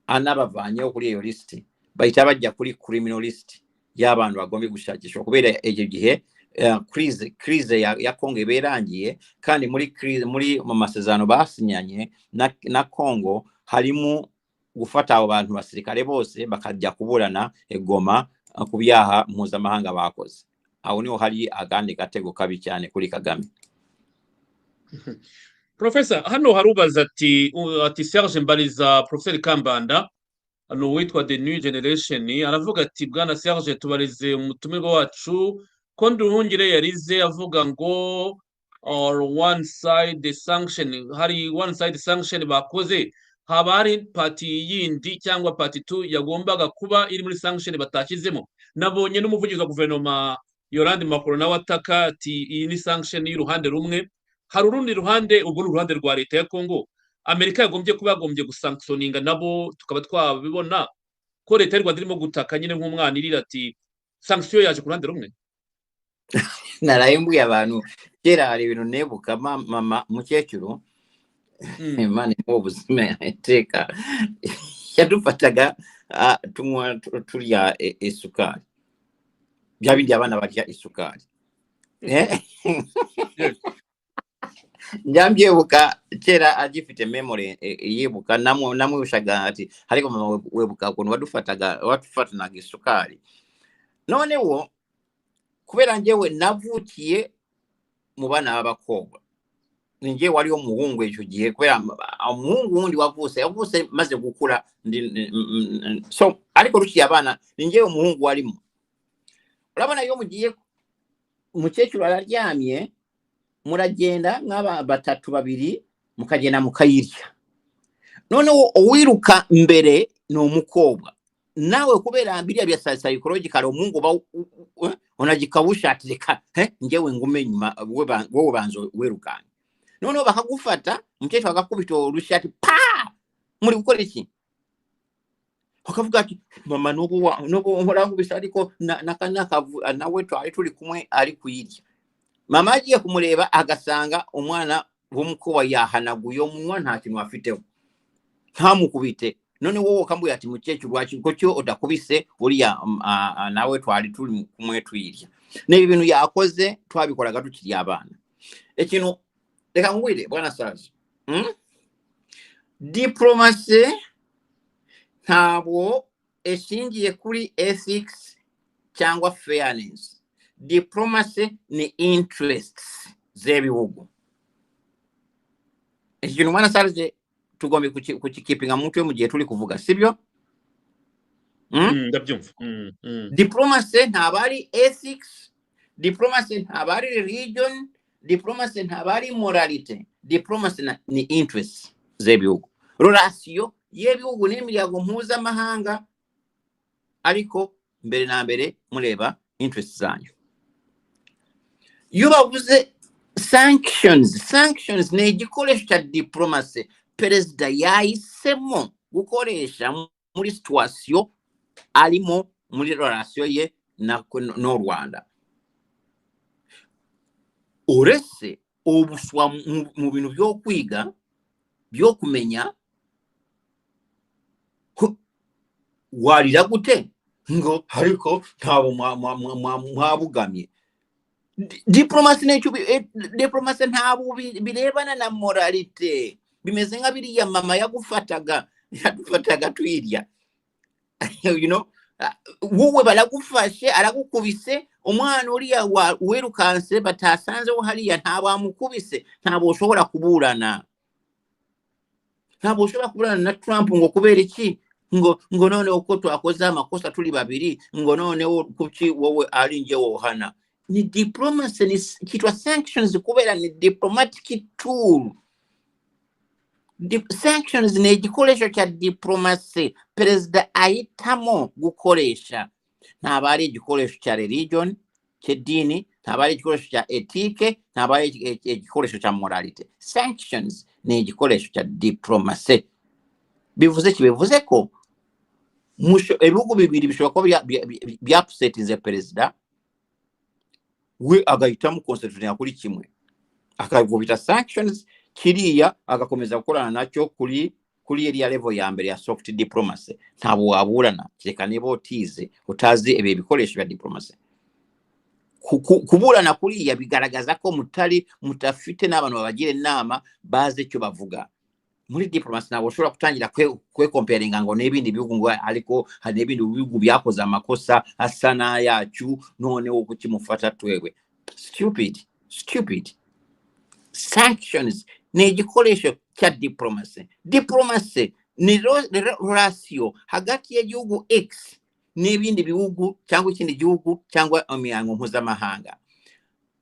anabavanyeho kuri iyo list bahita bajya kuri criminal list y'abantu bagombe gushakishwa kubera icyo gihe crise ya Congo iberangiye kandi muri mu masezerano basinyanye na Congo harimo gufata abo bantu basirikare bose bakajya kuburana Goma ku byaha mpuzamahanga bakoze aho niho hari agandi gatego kabi cyane kuri Kagame Professor hano harubaza ati Serge Mbariza Professor Kambanda hano witwa The New Generation aravuga ati bwana Serge tubarize umutumirwa wacu ko Nduhungire yarize avuga ngo or one side sanction hari one side sanction bakoze haba hari party yindi cyangwa party 2 yagombaga kuba iri muri sanction batashyizemo. Nabonye n'umuvugizi wa guverinoma Yolande Makuru nawe ataka ati iyi ni sanction y'uruhande rumwe, hari urundi ruhande ubwo n'uruhande rwa leta ya Kongo. Amerika yagombye gusanctioninga nabo tukaba twabibona ko leta y'u Rwanda irimo gutaka nyine nk'umwana irira ati sanction yaje ku ruhande rumwe. Narayimbuye abantu kera hari ibintu nebuka mama mukecuru Imana mu buzima iteka yadufataga tunywa turya isukari bya bindi abana barya isukari njambyebuka kera agifite memory yibuka namwishaga ati ariko mama webuka ukuntu wadufatanaga isukari. None wo kubera njyewe navukiye mu bana b'abakobwa ninjye wari umuhungu icyo gihe kubera umuhungu wundi yavuse maze gukura so ariko rukiye abana ninjye umuhungu warimo. Urabona iyo mugiye umukecuru araryamye muragenda nk'aba batatu babiri mukagenda mukayirya. None uwiruka mbere ni umukobwa nawe kubera biriya bya psychological umuhungu ba unagikabusha atireka njyewe ngume nyuma wowe banzo werukana. None bakagufata umukecuru agakubita urushati pa muri gukora iki bakavuga ati mama nubu nkora ariko nawe twari turi kumwe ari kuyirya. Mama agiye kumureba agasanga umwana w'umukobwa yahanaguye umunwa nta kintu afiteho ntamukubite. None wowe kambuye ati mukecuru wacu ko cyo udakubise uriya nawe twari turi kumwe twirya. Ne ibintu yakoze twabikoraga tukiri abana. Ikintu reka ngwire bwana Serge diplomacy ntabwo eshingiye kuri ethics cyangwa fairness. Diplomacy ni interests z'ebihugu. Ikintu bwana Serge tugombe kukikipinga mutwe mu gihe turi kuvuga sibyo? Ndabyumva. Diplomacy ntabari ethics, diplomacy ntabari religion, diplomacy ntabari morality. Diplomacy ni interests z'ebihugu, relation y'ebihugu n'imiryango mpuzamahanga, ariko mbere na mbere mureba interests zanyu. Iyo bavuze sanctions ni igikoresho cya diplomacy perezida yahisemo gukoresha muri situation arimo muri relation ye no Rwanda. Uretse ubuswa mu bintu byo kwiga byo kumenya warira gute ngo ariko ntabo mwabugamye. Diplomacy ntabo birebana na morality. Bimeze nka biriya mama yadufataga twirya you know wowe baragufashe aragukubise umwana uriya werukanse batasanze wo hariya ntabamukubise ntabo ushobora kuburana na Trump ngo kubera iki ngo none uko twakoze amakosa turi babiri ngo none kuki wowe ari nje wohana. Ni diplomacy ni kitwa sanctions kubera ni diplomatic tool. Sanctions ni igikoresho cya diplomacy perezida ahitamo gukoresha. Ntabari igikoresho cya religion cy'idini, ntabari igikoresho cya ethique, ntabari igikoresho cya morality. Sanctions ni igikoresho cya diplomacy. Bivuze ko ibihugu bibiri bishobora kuba byapsetinze perezida we agahitamo concentrate kuri kimwe akagubita sanctions kiriya agakomeza gukorana nacyo kuri iriya level ya mbere ya soft diplomacy. Ntabo waburana cyeka niba utazi ibi bikoresho bya diplomacy. Kuburana kuriya bigaragaza ko mutafite n'abantu babagira inama baze cyo bavuga. Muri diplomacy nabo ushobora kutangira kwe comparinga ngo n'ibindi bihugu ngo ariko hari n'ibindi bihugu byakoze amakosa asana yacu none wo kukimufata twewe. Stupid. Sanctions ni igikoresho cya diplomacy. Diplomacy ni ratio hagati y'igihugu X n'ibindi bihugu cyangwa ikindi gihugu cyangwa imihango mpuzamahanga.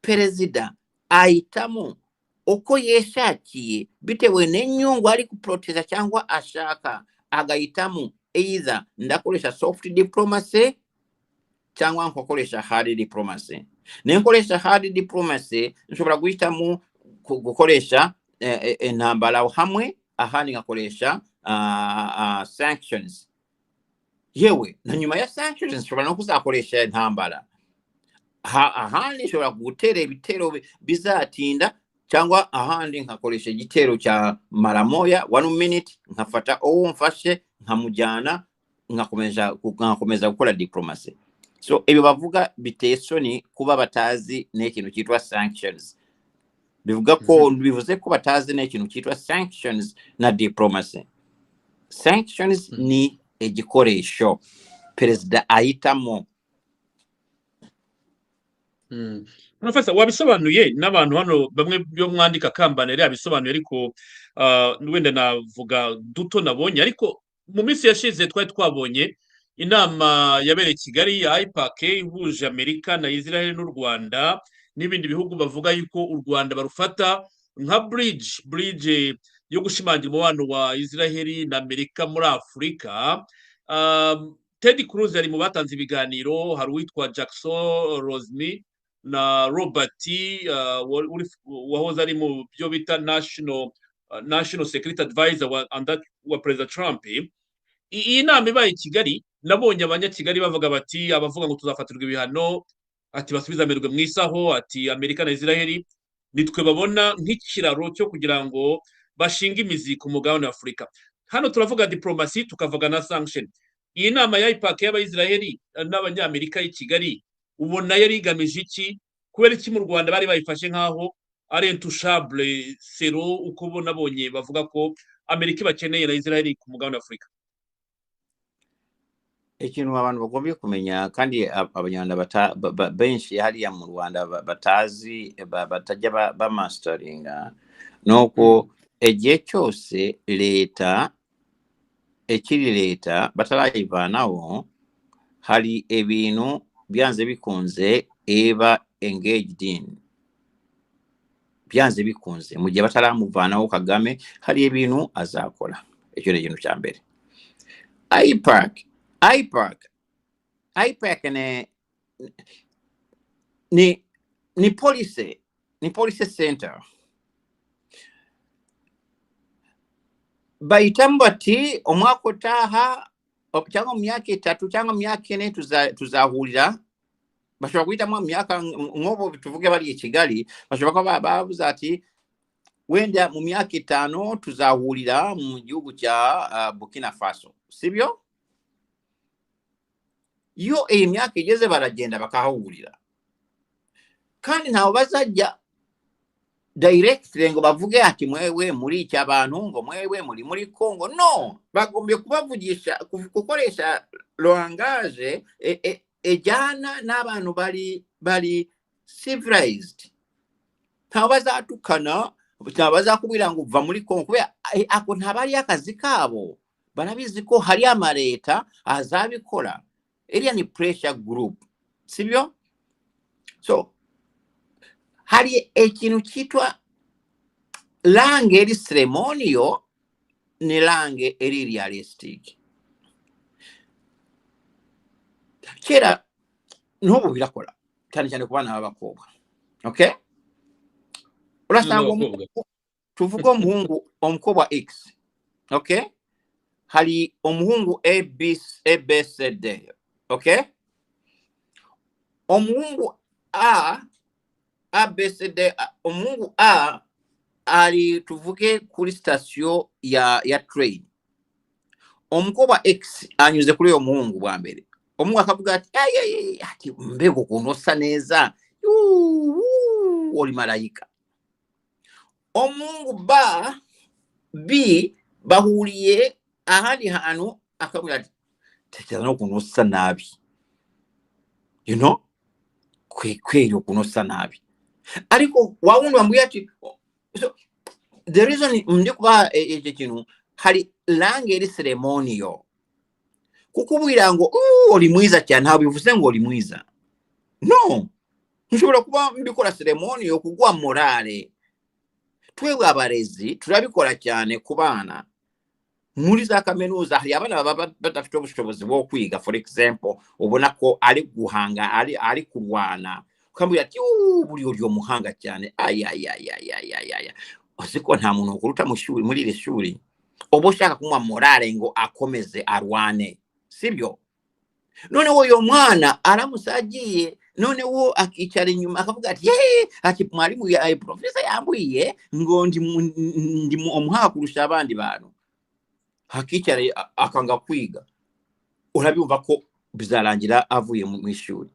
Perezida ahitamo uko yeshakiye bitewe n'inyungu ari kuproteza cyangwa ashaka, agahitamo either ndakoresha soft diplomacy cyangwa nkoresha hard diplomacy. Nkoresha hard diplomacy nshobora guhitamo gukoresha intambara hamwe, ahandi ngakoresha sanctions. Yewe na nyuma ya sanctions nshobora no kuzakoresha intambara. Ahandi nshobora gutera ibitero bizatinda, cyangwa ahandi nkakoresha igitero cya maramoya 1 minute, nkafata uwo mfashe nkamujyana, nkakomeza gukora diplomacy. So ibi bavuga bitesoni kuba batazi n'ikintu cyitwa sanctions. Bivuga ko bivuze ko batazi n'ikintu cyitwa sanctions na diplomacy. Sanctions ni igikoresho perezida ahitamo. Professor, wabisobanuye n'abantu hano bamwe byo mwandika Kambanere abisobanuye, ariko wenda navuga duto nabonye. Ariko mu minsi yashize twabonye inama yabereye Kigali ya IPAC ihuje Amerika na Israel n'u Rwanda n'ibindi bihugu, bavuga yuko u Rwanda barufata nka bridge yo gushimangira umubano wa Israel na Amerika muri Afurika. Ted Cruz yari mu batanze ibiganiro, hari uwitwa Jackson Rosny na Robert wahoze ari mu byo bita national security advisor wa President Trump. Iyi nama ibaye i Kigali, nabonye abanyakigali bavuga bati abavuga ngo tuzafatirwa ibihano, ati basubiza amerwe mu isaho, ati Amerika na Israel nitwe babona nk'ikiraro cyo kugira ngo bashinga imizi ku mugabane wa Afurika. Hano turavuga diplomasi, tukavuga na sanction. Iyi nama ya IPAC y'Abayisiraheli n'Abanyamerika i Kigali ubona yari igamije iki? Kubera iki mu Rwanda bari bayifashe nkaho ari intouchable zero, uko nabonye bavuga ko Amerika bakeneye na Israel ku mugabane wa Afurika? Ikintu abantu bagomba kumenya kandi abanyarwanda benshi hariya mu Rwanda batazi, batajya bamasteringa, nuko igihe cyose leta batarayivanaho, hari ibintu byanze bikunze eba engaged in. Byanze bikunze mu gihe bataramuvanaho Kagame, hari ibintu azakora. Icyo ni ikintu cya mbere. IPAC ni policy center. Bahitamo bati umwaka utaha cyangwa mu myaka 3 cyangwa mu myaka 4 tuzahurira. Bashobora guhitamo mu myaka nk'ubu tuvuge bari i Kigali, bashobora kuba bavuze ati wenda mu myaka 5 tuzahurira mu gihugu cya Burkina Faso, sibyo? Iyo iyi myaka igeze baragenda bakahahurira, kandi ntaho bazajya directly ngo bavuge ati mwewe muri iki abantu, ngo mwewe muri Congo. No, bagombe kubavugisha, gukoresha langage ejyana n'abantu bari civilized. Ntaho bazatukana, ntaho bazakubwira ngo uva muri Congo, kubera ako ntabari akazi kabo. Barabizi ko hari amareta azabikora. Iriya ni pressure group, sibyo? So hari ikintu cyitwa langue eri ceremonial ni langue eri realistic. Kera n'ubu birakora cyane cyane ku bana b'abakobwa. Okay? Urasanga tuvuga umuhungu umukobwa X. Okay? Hari umuhungu ABCD. Okay? Umuhungu ABCD, umuhungu A ari tuvuge kuri station ya train. Umukobwa X anyuze kuri uyo muhungu bwa mbere. Umuhungu akavuga ati mbego kunosa neza, uri marayika. Umuhungu B bahuriye ahandi hantu, akavuga ati tekeza no kunosa nabi. You know? Kweli kunosa nabi. Ariko wawundi wambuye ati So the reason ndikuba ekyo kinu hari lange eri ceremonial kukubwira ngo oli mwiza cyane ntabwo bivuze ngo oli mwiza. No, nshobora kuba mbikora ceremonial kugwa morale. Twebwe abarezi turabikora cyane ku bana muri za kaminuza. Hari abana badafite ubushobozi bwo kwiga, for example, ubona ko ari guhanga ari kurwana, ukambwira ati buri uri muhanga cyane, uziko nta muntu ukuruta mu shuri, muri iri shuri obo shaka kumwa morale ngo akomeze arwane, sibyo? None uyo mwana aramusagiye, none wo akicara inyuma akavuga ati ati mwarimu ya professor yambwiye ngo ndi omuha kurusha abandi bantu, hakicara akanga kwiga. Urabyumva ko bizarangira avuye mu ishuri.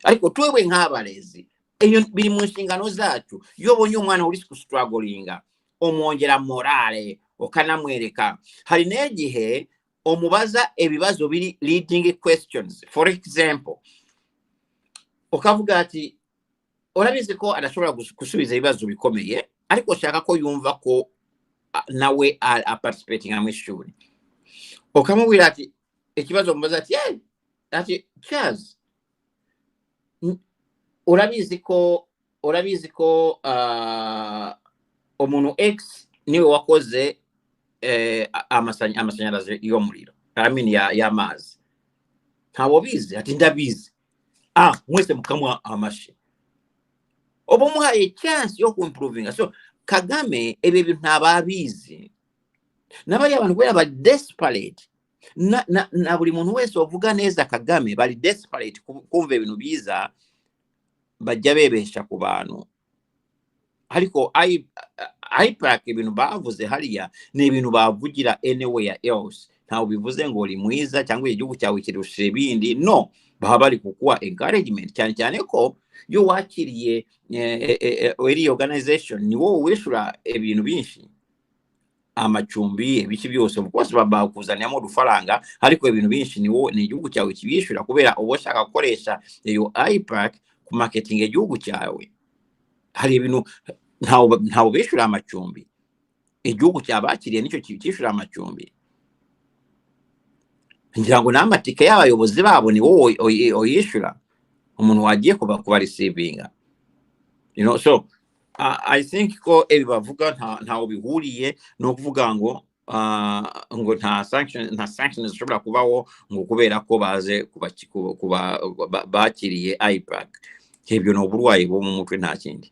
Ariko twebwe nk'abarezi eyo biri mu nshingano zacu. Yo bonye umwana uri strugglinga omwongera morale, okanamwereka. Hari negihe omubaza ebibazo biri leading questions. For example, okavuga ati orabizi ko adashobora gusubiza ibibazo bikomeye, ariko shaka ko yumva ko nawe participating mu ishuri. Okamubwira ati ikibazo mubaza ati Charles, orabizi ko umuntu X niwe wakoze amashanyarazi y'umuriro, y'amazi. Ntawo bizi? Ati ndabizi. Mwese mukamwa amashi. Obo muhaye chance yo kuimprovinga. So Kagame ebe bintu ntababizi. Nabari abantu bari desperate. Na buri muntu wese ovuga neza Kagame bari desperate kumva ibintu biza bajya bebesha ku bantu. Ariko IPAC ibintu bavuze hariya ni ibintu bavugira anywhere else. Ntawo bivuze ngo uri mwiza cyangwa igihugu cyawe kirushe ibindi. No, baba bari kukuwa encouragement cyane ko yo wakiriye eri organization ni wowe wishura ibintu byinshi, amacumbi ibiki byose bose babakuzaniyamo udufaranga, ariko ibintu byinshi ni igihugu cyawe kibishura kubera ubo shaka gukoresha iyo IPAC ku marketing igihugu cyawe. Hari ibintu ntawo bishura amacumbi, igihugu cyabakiriye nicyo kishura amacumbi. Ngira ngo n'amatike y'abayobozi babo ni wowe oyishura umuntu wagiye kuba receiving. So I think ko ebi bavuga ntawo bihuriye no kuvuga ngo nta sanctions zishobora kubaho ngo kubera ko baze kuba bakiriye IPAC. Hebyo no burwayi bo mu mutwe nta kindi.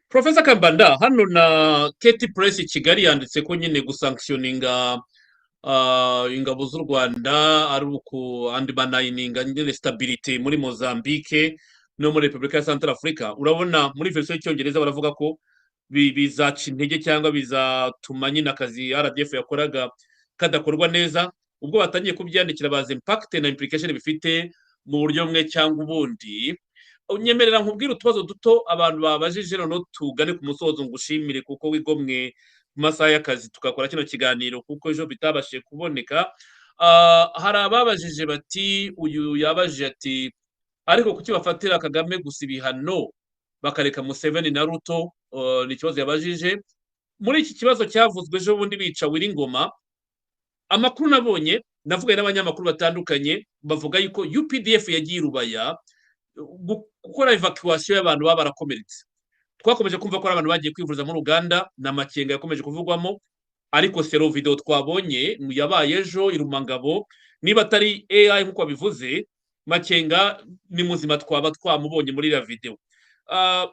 Professor Kambanda, hano na Keti Press Kigali yanditse ko nyine gusanctioninga ingabo z'u Rwanda ari uko andi banayininga nyine stability muri Mozambique no muri Republika ya Central Africa. Urabona muri version y'Icyongereza baravuga ko bizaca intege cyangwa bizatuma nyine akazi RDF yakoraga kadakorwa neza, ubwo batangiye kubyandikira baza impact na implication bifite mu buryo bumwe cyangwa ubundi. Unyemerera nkubwira utubazo duto abantu babajije, no tugane ku musozo ngushimire kuko wigomwe mu masaha y'akazi tukakora kino kiganiro kuko ejo bitabashije kuboneka. Hari ababajije bati, uyu yabajije ati ariko kuki bafatira Kagame gusa ibihano bakareka Museveni na Ruto? Ni ikibazo yabajije. Muri iki kibazo cyavuzwe ejo bundi bica Wiringoma, amakuru nabonye navuga n'abanyamakuru batandukanye bavuga yuko UPDF yagiye Rubaya gukora evacuation y'abantu baba barakomeretse. Twakomeje kumva ko abantu bagiye kwivuza muri Uganda na Makenga yakomeje kuvugwamo, ariko sero video twabonye yabaye ejo Irumangabo, niba atari AI nkuko bivuze, Makenga ni muzima twaba twamubonye muri la video.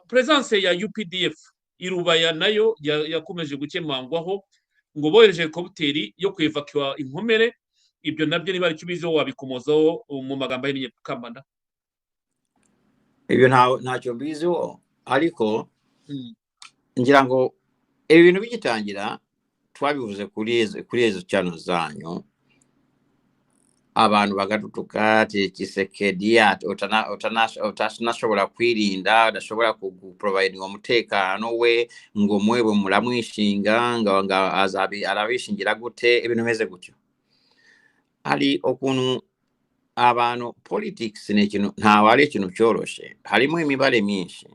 Presence ya UPDF Irubaya nayo yakomeje gukemangwaho ngo bohereje helicopter yo kwevacua inkomere. Ibyo nabyo niba ari cyubizo wabikomozaho mu magambo y'inye Kambanda. Ibyo ntacyo bizo, ariko ngira ngo ibintu bigitangira twabivuze kuri ezo channel zanyu, abantu bagadutuka ati Tshisekedi utanashobora kwirinda, udashobora kuprovide umutekano we, ngo mwebwe muramwishinga ngo arabishingira gute, ibintu meze gutyo. Ari okuntu abantu politics ni ikintu ntawe ari ikintu cyoroshe, harimo imibare myinshi.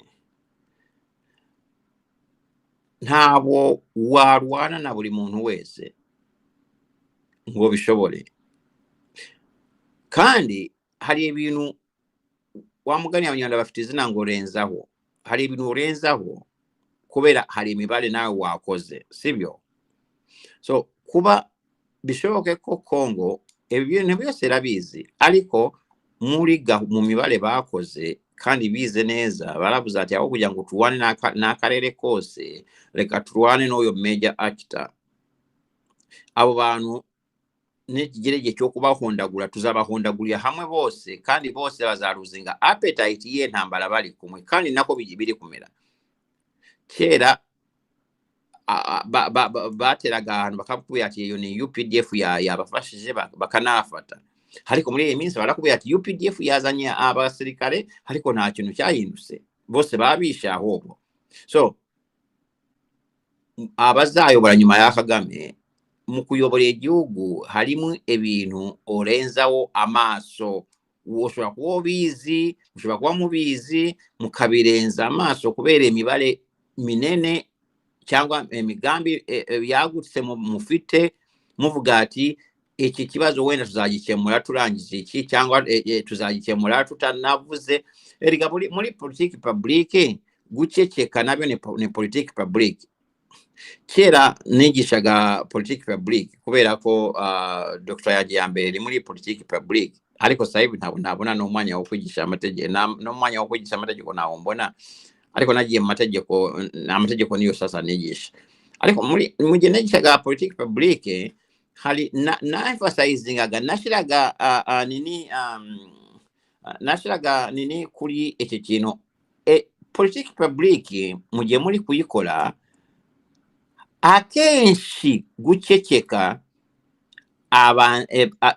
ntabo warwana na buri muntu wese ngo bishobore. Kandi hari ibintu wamugani abanyarwanda bafite izina ngo renzaho, hari ibintu urenzaho kubera hari imibare nawe wakoze, sibyo? So kuba bishoboke ko Congo ibintu byose rabizi, ariko mu mibare bakoze kandi bize neza, baravuze ati aho kugira ngo tuwane n'akarere kose, reka tuwane n'uyo major actor. Abo bantu n'ikigerege cyo kubahondagura, tuzabahondagurira hamwe bose, kandi bose bazaruzinga appetite ye ntambara bari kumwe, kandi nako biri kumera. Kera bateraga ahantu bakakubwira ati iyo ni UPDF yabafashije bakanafata, ariko muri iyi minsi barakubwira ati UPDF yazanye abasirikare, ariko nta kintu cyahindutse, bose babisha ahubwo. So abazayobora nyuma ya Kagame mu kuyobora igihugu harimo ibintu orenzaho amaso. Ushobora kuba bizi, ushobora kuba mubizi mukabirenza amaso kubera imibare minene cyangwa imigambi yagutse mufite, muvuga ati iki kibazo wenda tuzagikemura turangije iki, cyangwa tuzagikemura tutanavuze. Erega muri politique publique guceceka nabyo ni politique publique. Kera nigishaga politique publique kubera ko Dr. Yambere iri muri politique publique, ariko sahibi ntabona no mwanya wo kwigisha amategeko, no mwanya wo kwigisha amategeko nawo mbona, ariko nagiye mu amategeko niyo sasa nigisha. Ariko mu gihe nigishaga politique publique hari na emphasizing aga nashiraga nini kuri iki kintu. Politique publique mu gihe muri kuyikora akenshi guceceka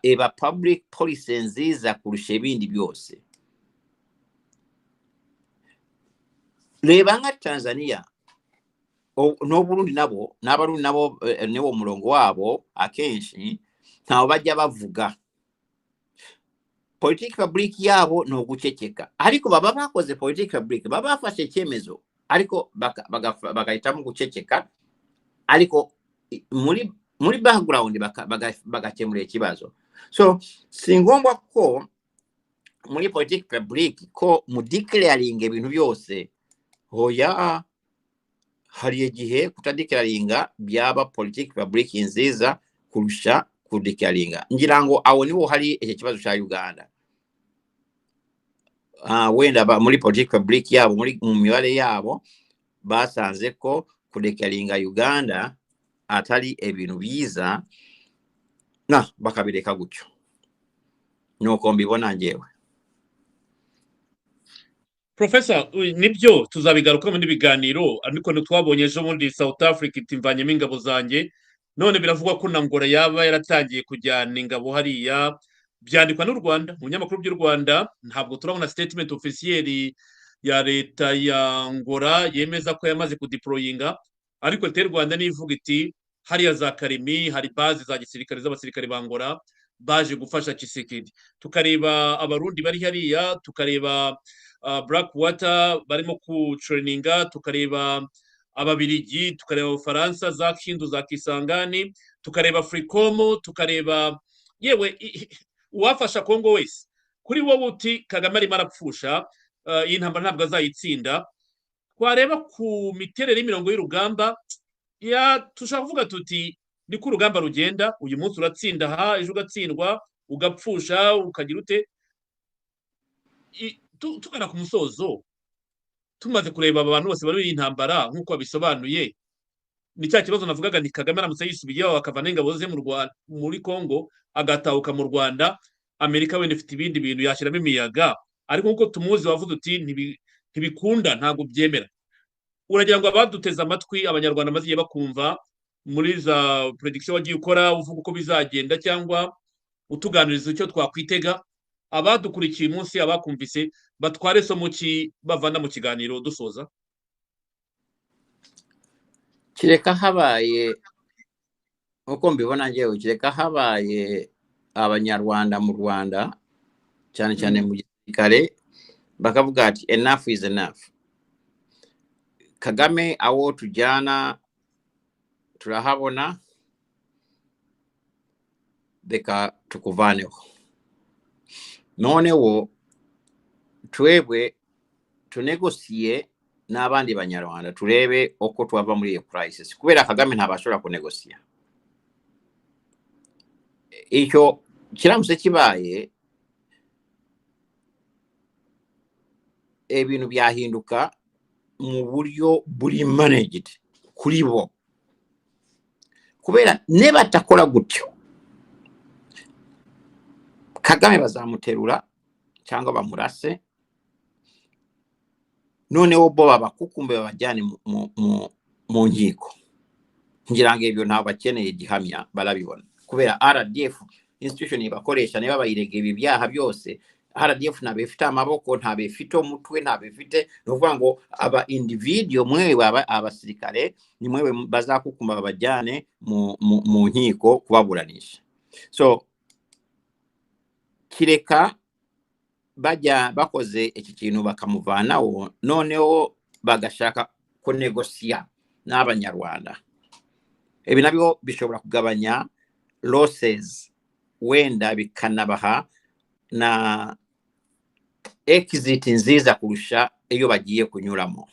eba public policy nziza kurusha ibindi byose. Reba nka Tanzania no Burundi nabo n'abarundi nabo niwo murongo wabo, akenshi ntaho bajya bavuga. Politique publique yabo no guceceka, ariko baba bakoze politique publique, baba bafashe icyemezo, ariko bagahitamo guceceka, ariko muri background bagakemura ikibazo. So singombwa ko muri politique publique ko mu declaring ibintu byose. Hoya hari igihe kutadeclaringa byaba politique publique nziza kurusha kudeclaringa. Ngira ngo aho niho hari iki kibazo cya Uganda. Wenda muri politique publique yabo mu mibare yabo basanze ko kudeclaringa Uganda atari ibintu biza, bakabireka gutyo. Nuko mbibona ngewe. Professor, nibyo tuzabigaruka mu biganiro, ariko twabonye ejo muri South Africa itimvanyemo ingabo zanjye, none biravugwa ko na Angola yaba yaratangiye kujyana ingabo hariya, byandikwa n'u Rwanda mu binyamakuru by'u Rwanda. Ntabwo turabona statement officiel ya leta ya Angola yemeza ko yamaze kudeployinga, ariko leta y'u Rwanda nivuga iti hariya za Karimi hari base za gisirikare z'abasirikare ba Angola baje gufasha Tshisekedi. Tukareba abarundi bari hariya, tukareba Blackwater barimo ku traininga, tukareba ababiligi, tukareba Ufaransa za Kindu za Kisangani, tukareba Africom, tukareba yewe uwafasha Kongo wese. Kuri wowe uti Kagame arimo arapfusha iyi ntambara ntabwo azayitsinda. Twareba ku miterere y'imirongo y'urugamba, tushaka kuvuga tuti ni ko urugamba rugenda, uyu munsi uratsinda ejo ugatsindwa, ugapfusha ukagira ute. Tugana ku musozo, tumaze kureba abantu bose bari intambara nk'uko babisobanuye, ni cya kibazo navugaga ni Kagame aramutse yisubiyeho akavana ingabo ze muri Kongo agatahuka mu Rwanda, Amerika wenda ifite ibindi bintu yashyiramo imiyaga, ariko nk'uko tumuzi wavuze uti ntibikunda, ntabwo byemera. Uragira ngo abaduteze amatwi abanyarwanda maze bakumva muri za prediction wagiye ukora uvuga uko bizagenda, cyangwa utuganiriza icyo twakwitega, abadukurikiye umunsi abakumvise batware somo ki bavana mu kiganiro dusoza? Kireka habaye uko mbibona ngewe, kireka habaye abanyarwanda mu Rwanda cyane cyane mu gisirikare bakavuga ati enough is enough. Kagame awo tujana turahabona, deka tukuvaneho. Noneho twebwe tunegosie n'abandi banyarwanda turebe uko twava muri iyo crisis, kubera Kagame ntabashobora kunegosia. Icyo kiramutse kibaye, ibintu byahinduka mu buryo buri managed kuri bo, kubera neba takora gutyo Kagame bazamuterura cyangwa bamurase, noneho bo babakukumbe babajyane mu nkiko. Ngira ngo ibyo ntabwo bakeneye gihamya, barabibona, kubera RDF institution ibakoresha niba bayirege ibi byaha byose. RDF ntabefite amaboko, ntabefite umutwe, ntabefite, novuga ngo aba individual mwe abasirikare ni mwe bazakukumba babajyane mu nkiko kubaburanisha. So kireka bajya bakoze iki kintu bakamuvanaho, noneho bagashaka kunegosia n'abanyarwanda. Ibi nabyo bishobora kugabanya losses, wenda bikanabaha na exit nziza kurusha iyo bagiye kunyuramo,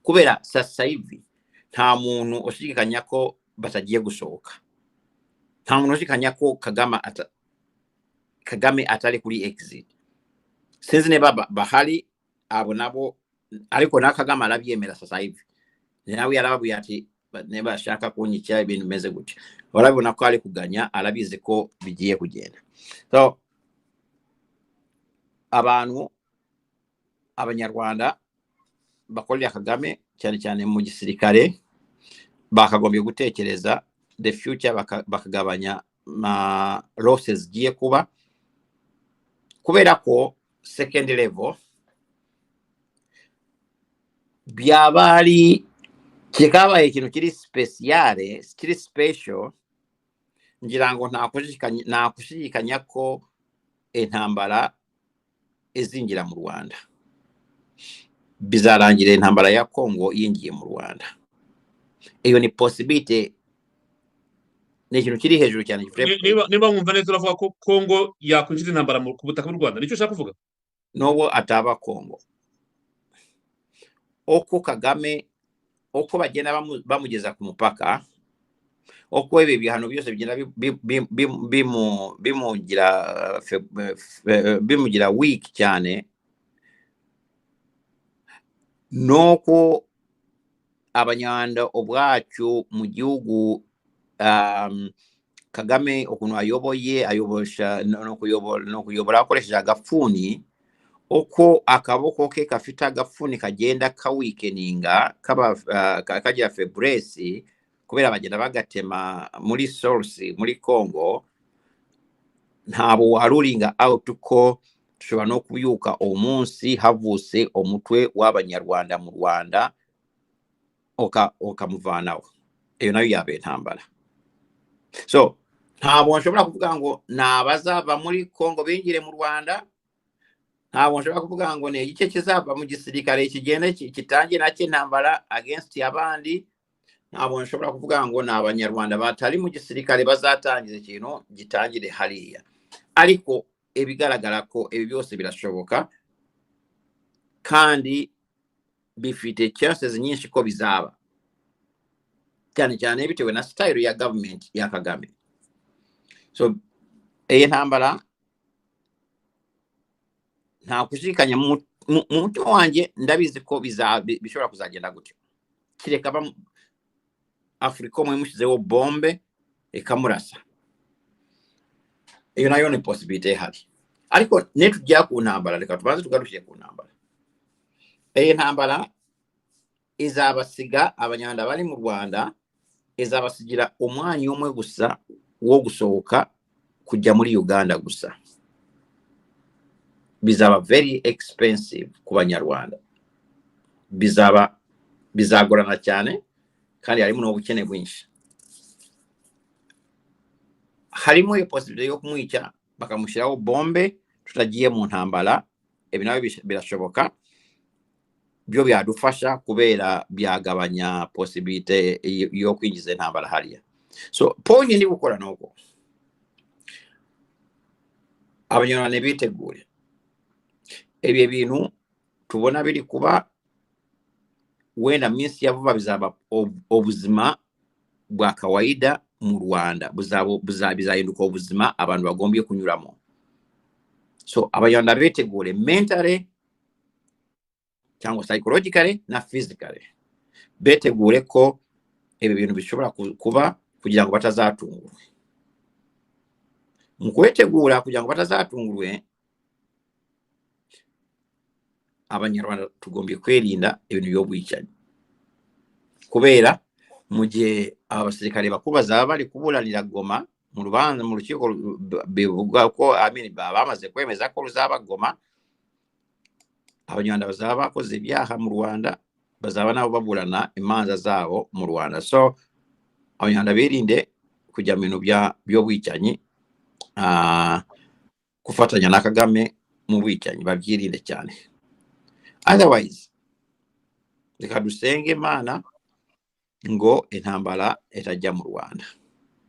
kubera sasa hivi nta muntu ushikanya ko batagiye gusohoka, nta muntu ushikanya ko Kagame atari kuri exit. Sinzi niba bahari abo nabo, ariko na Kagame arabyemera sasa hivi. Nawe yarababuye ati neba ashaka kunyica ibintu meze gutya, barabona ko ari kuganya, arabizi ko bigiye kugenda. So abantu abanyarwanda bakorera Kagame cyane cyane mu gisirikare bakagombye gutekereza the future, bakagabanya losses giye kuba, kubera ko second level byabari kikabaye ikintu kiri special. Ngira ngo nta kushikanya ko intambara izingira mu Rwanda, bizarangira intambara ya Congo yingiye mu Rwanda. Iyo ni possibility, ni ikintu kiri hejuru cyane. Niba mwumva neza uravuga ko Congo yakwinjiza intambara ku butaka bw'u Rwanda, nicyo ushaka kuvuga? Nobo ataba Congo, uko Kagame uko bagenda bamugeza ku mupaka, uko ibi bihano byose bigenda bimugira weak cyane, nuko abanyarwanda ubwacu mu gihugu Kagame ukuntu ayobosha no kuyobora akoresheje agafuni, uko akaboko ke kafite agafuni kagenda kawikeninga kagira febresi, kubera bagenda bagatema muri source muri Congo. Ntabo warulinga out ko tushobora no kuyuka umunsi havuse umutwe w'abanyarwanda mu Rwanda okamuvanaho. Iyo nayo yabe ntambara. So ntabo nshobora kuvuga ngo nabazava muri Congo bingire mu Rwanda, ntabo nshobora kuvuga ngo ne igice kizava mu gisirikare kigende kitangiye nacyo intambara against abandi. Ntabo nshobora kuvuga ngo n'abanyarwanda batari mu gisirikare bazatangiza ikintu gitangire hariya. Ariko ibigaragara ko ibi byose birashoboka, kandi bifite chances nyinshi ko bizaba, cyane cyane bitewe na style ya government ya Kagame. So iyi ntambara nta kushikanya mu mutima wanjye, ndabizi ko bishobora kuzagenda gutyo. Kireka Afrika mwe mushizeho bombe ikamurasa, iyo nayo ni possibility ihari. Ariko netujya ku ntambara, reka tubanze tugarushye ku ntambara. Iyi ntambara izabasiga abanyarwanda bari mu Rwanda, izabasigira umwanya umwe gusa wo gusohoka kujya muri Uganda gusa. Bizaba very expensive ku banyarwanda, bizagorana cyane, kandi harimo n'ubukene bwinshi. Harimo possibility yo kumwica bakamushyiraho bombe tutagiye mu ntambara. Ibi nawe birashoboka. byo byadufasha kubeera byagabanya possibility y'okwinjiza entambara hariya. So ponye ndi gukora n'oko abanyarwanda ne bitegure ebyo bintu tubona biri kuba wenda minsi ya vuba bizaba obuzima bwa kawaida mu Rwanda bizahinduka obuzima abantu bagombye kunyuramo. So abanyarwanda bitegure mentally cyangwa psychologically na physically, betegure ko ebyo bintu bishobora kuba kugira ngo batazatungurwe. Mu kwetegura kugira ngo batazatungurwe, abanyarwanda tugombye kwerinda ibintu by'obwicanyi, kubera mu gihe abasirikare bakuru bazaba bari kuburanira Goma mu rubanza mu rukiko bivuga ko bamaze kwemeza ko ruzaba Goma, abanyarwanda bazaba bakoze ibyaha mu Rwanda bazaba nabo baburana imanza zabo mu Rwanda. So abanyarwanda birinde kujya mu bintu by'obwicanyi, kufatanya na Kagame mu bwicanyi, babyirinde cyane. Otherwise reka dusenge Imana ngo intambara itajya mu Rwanda.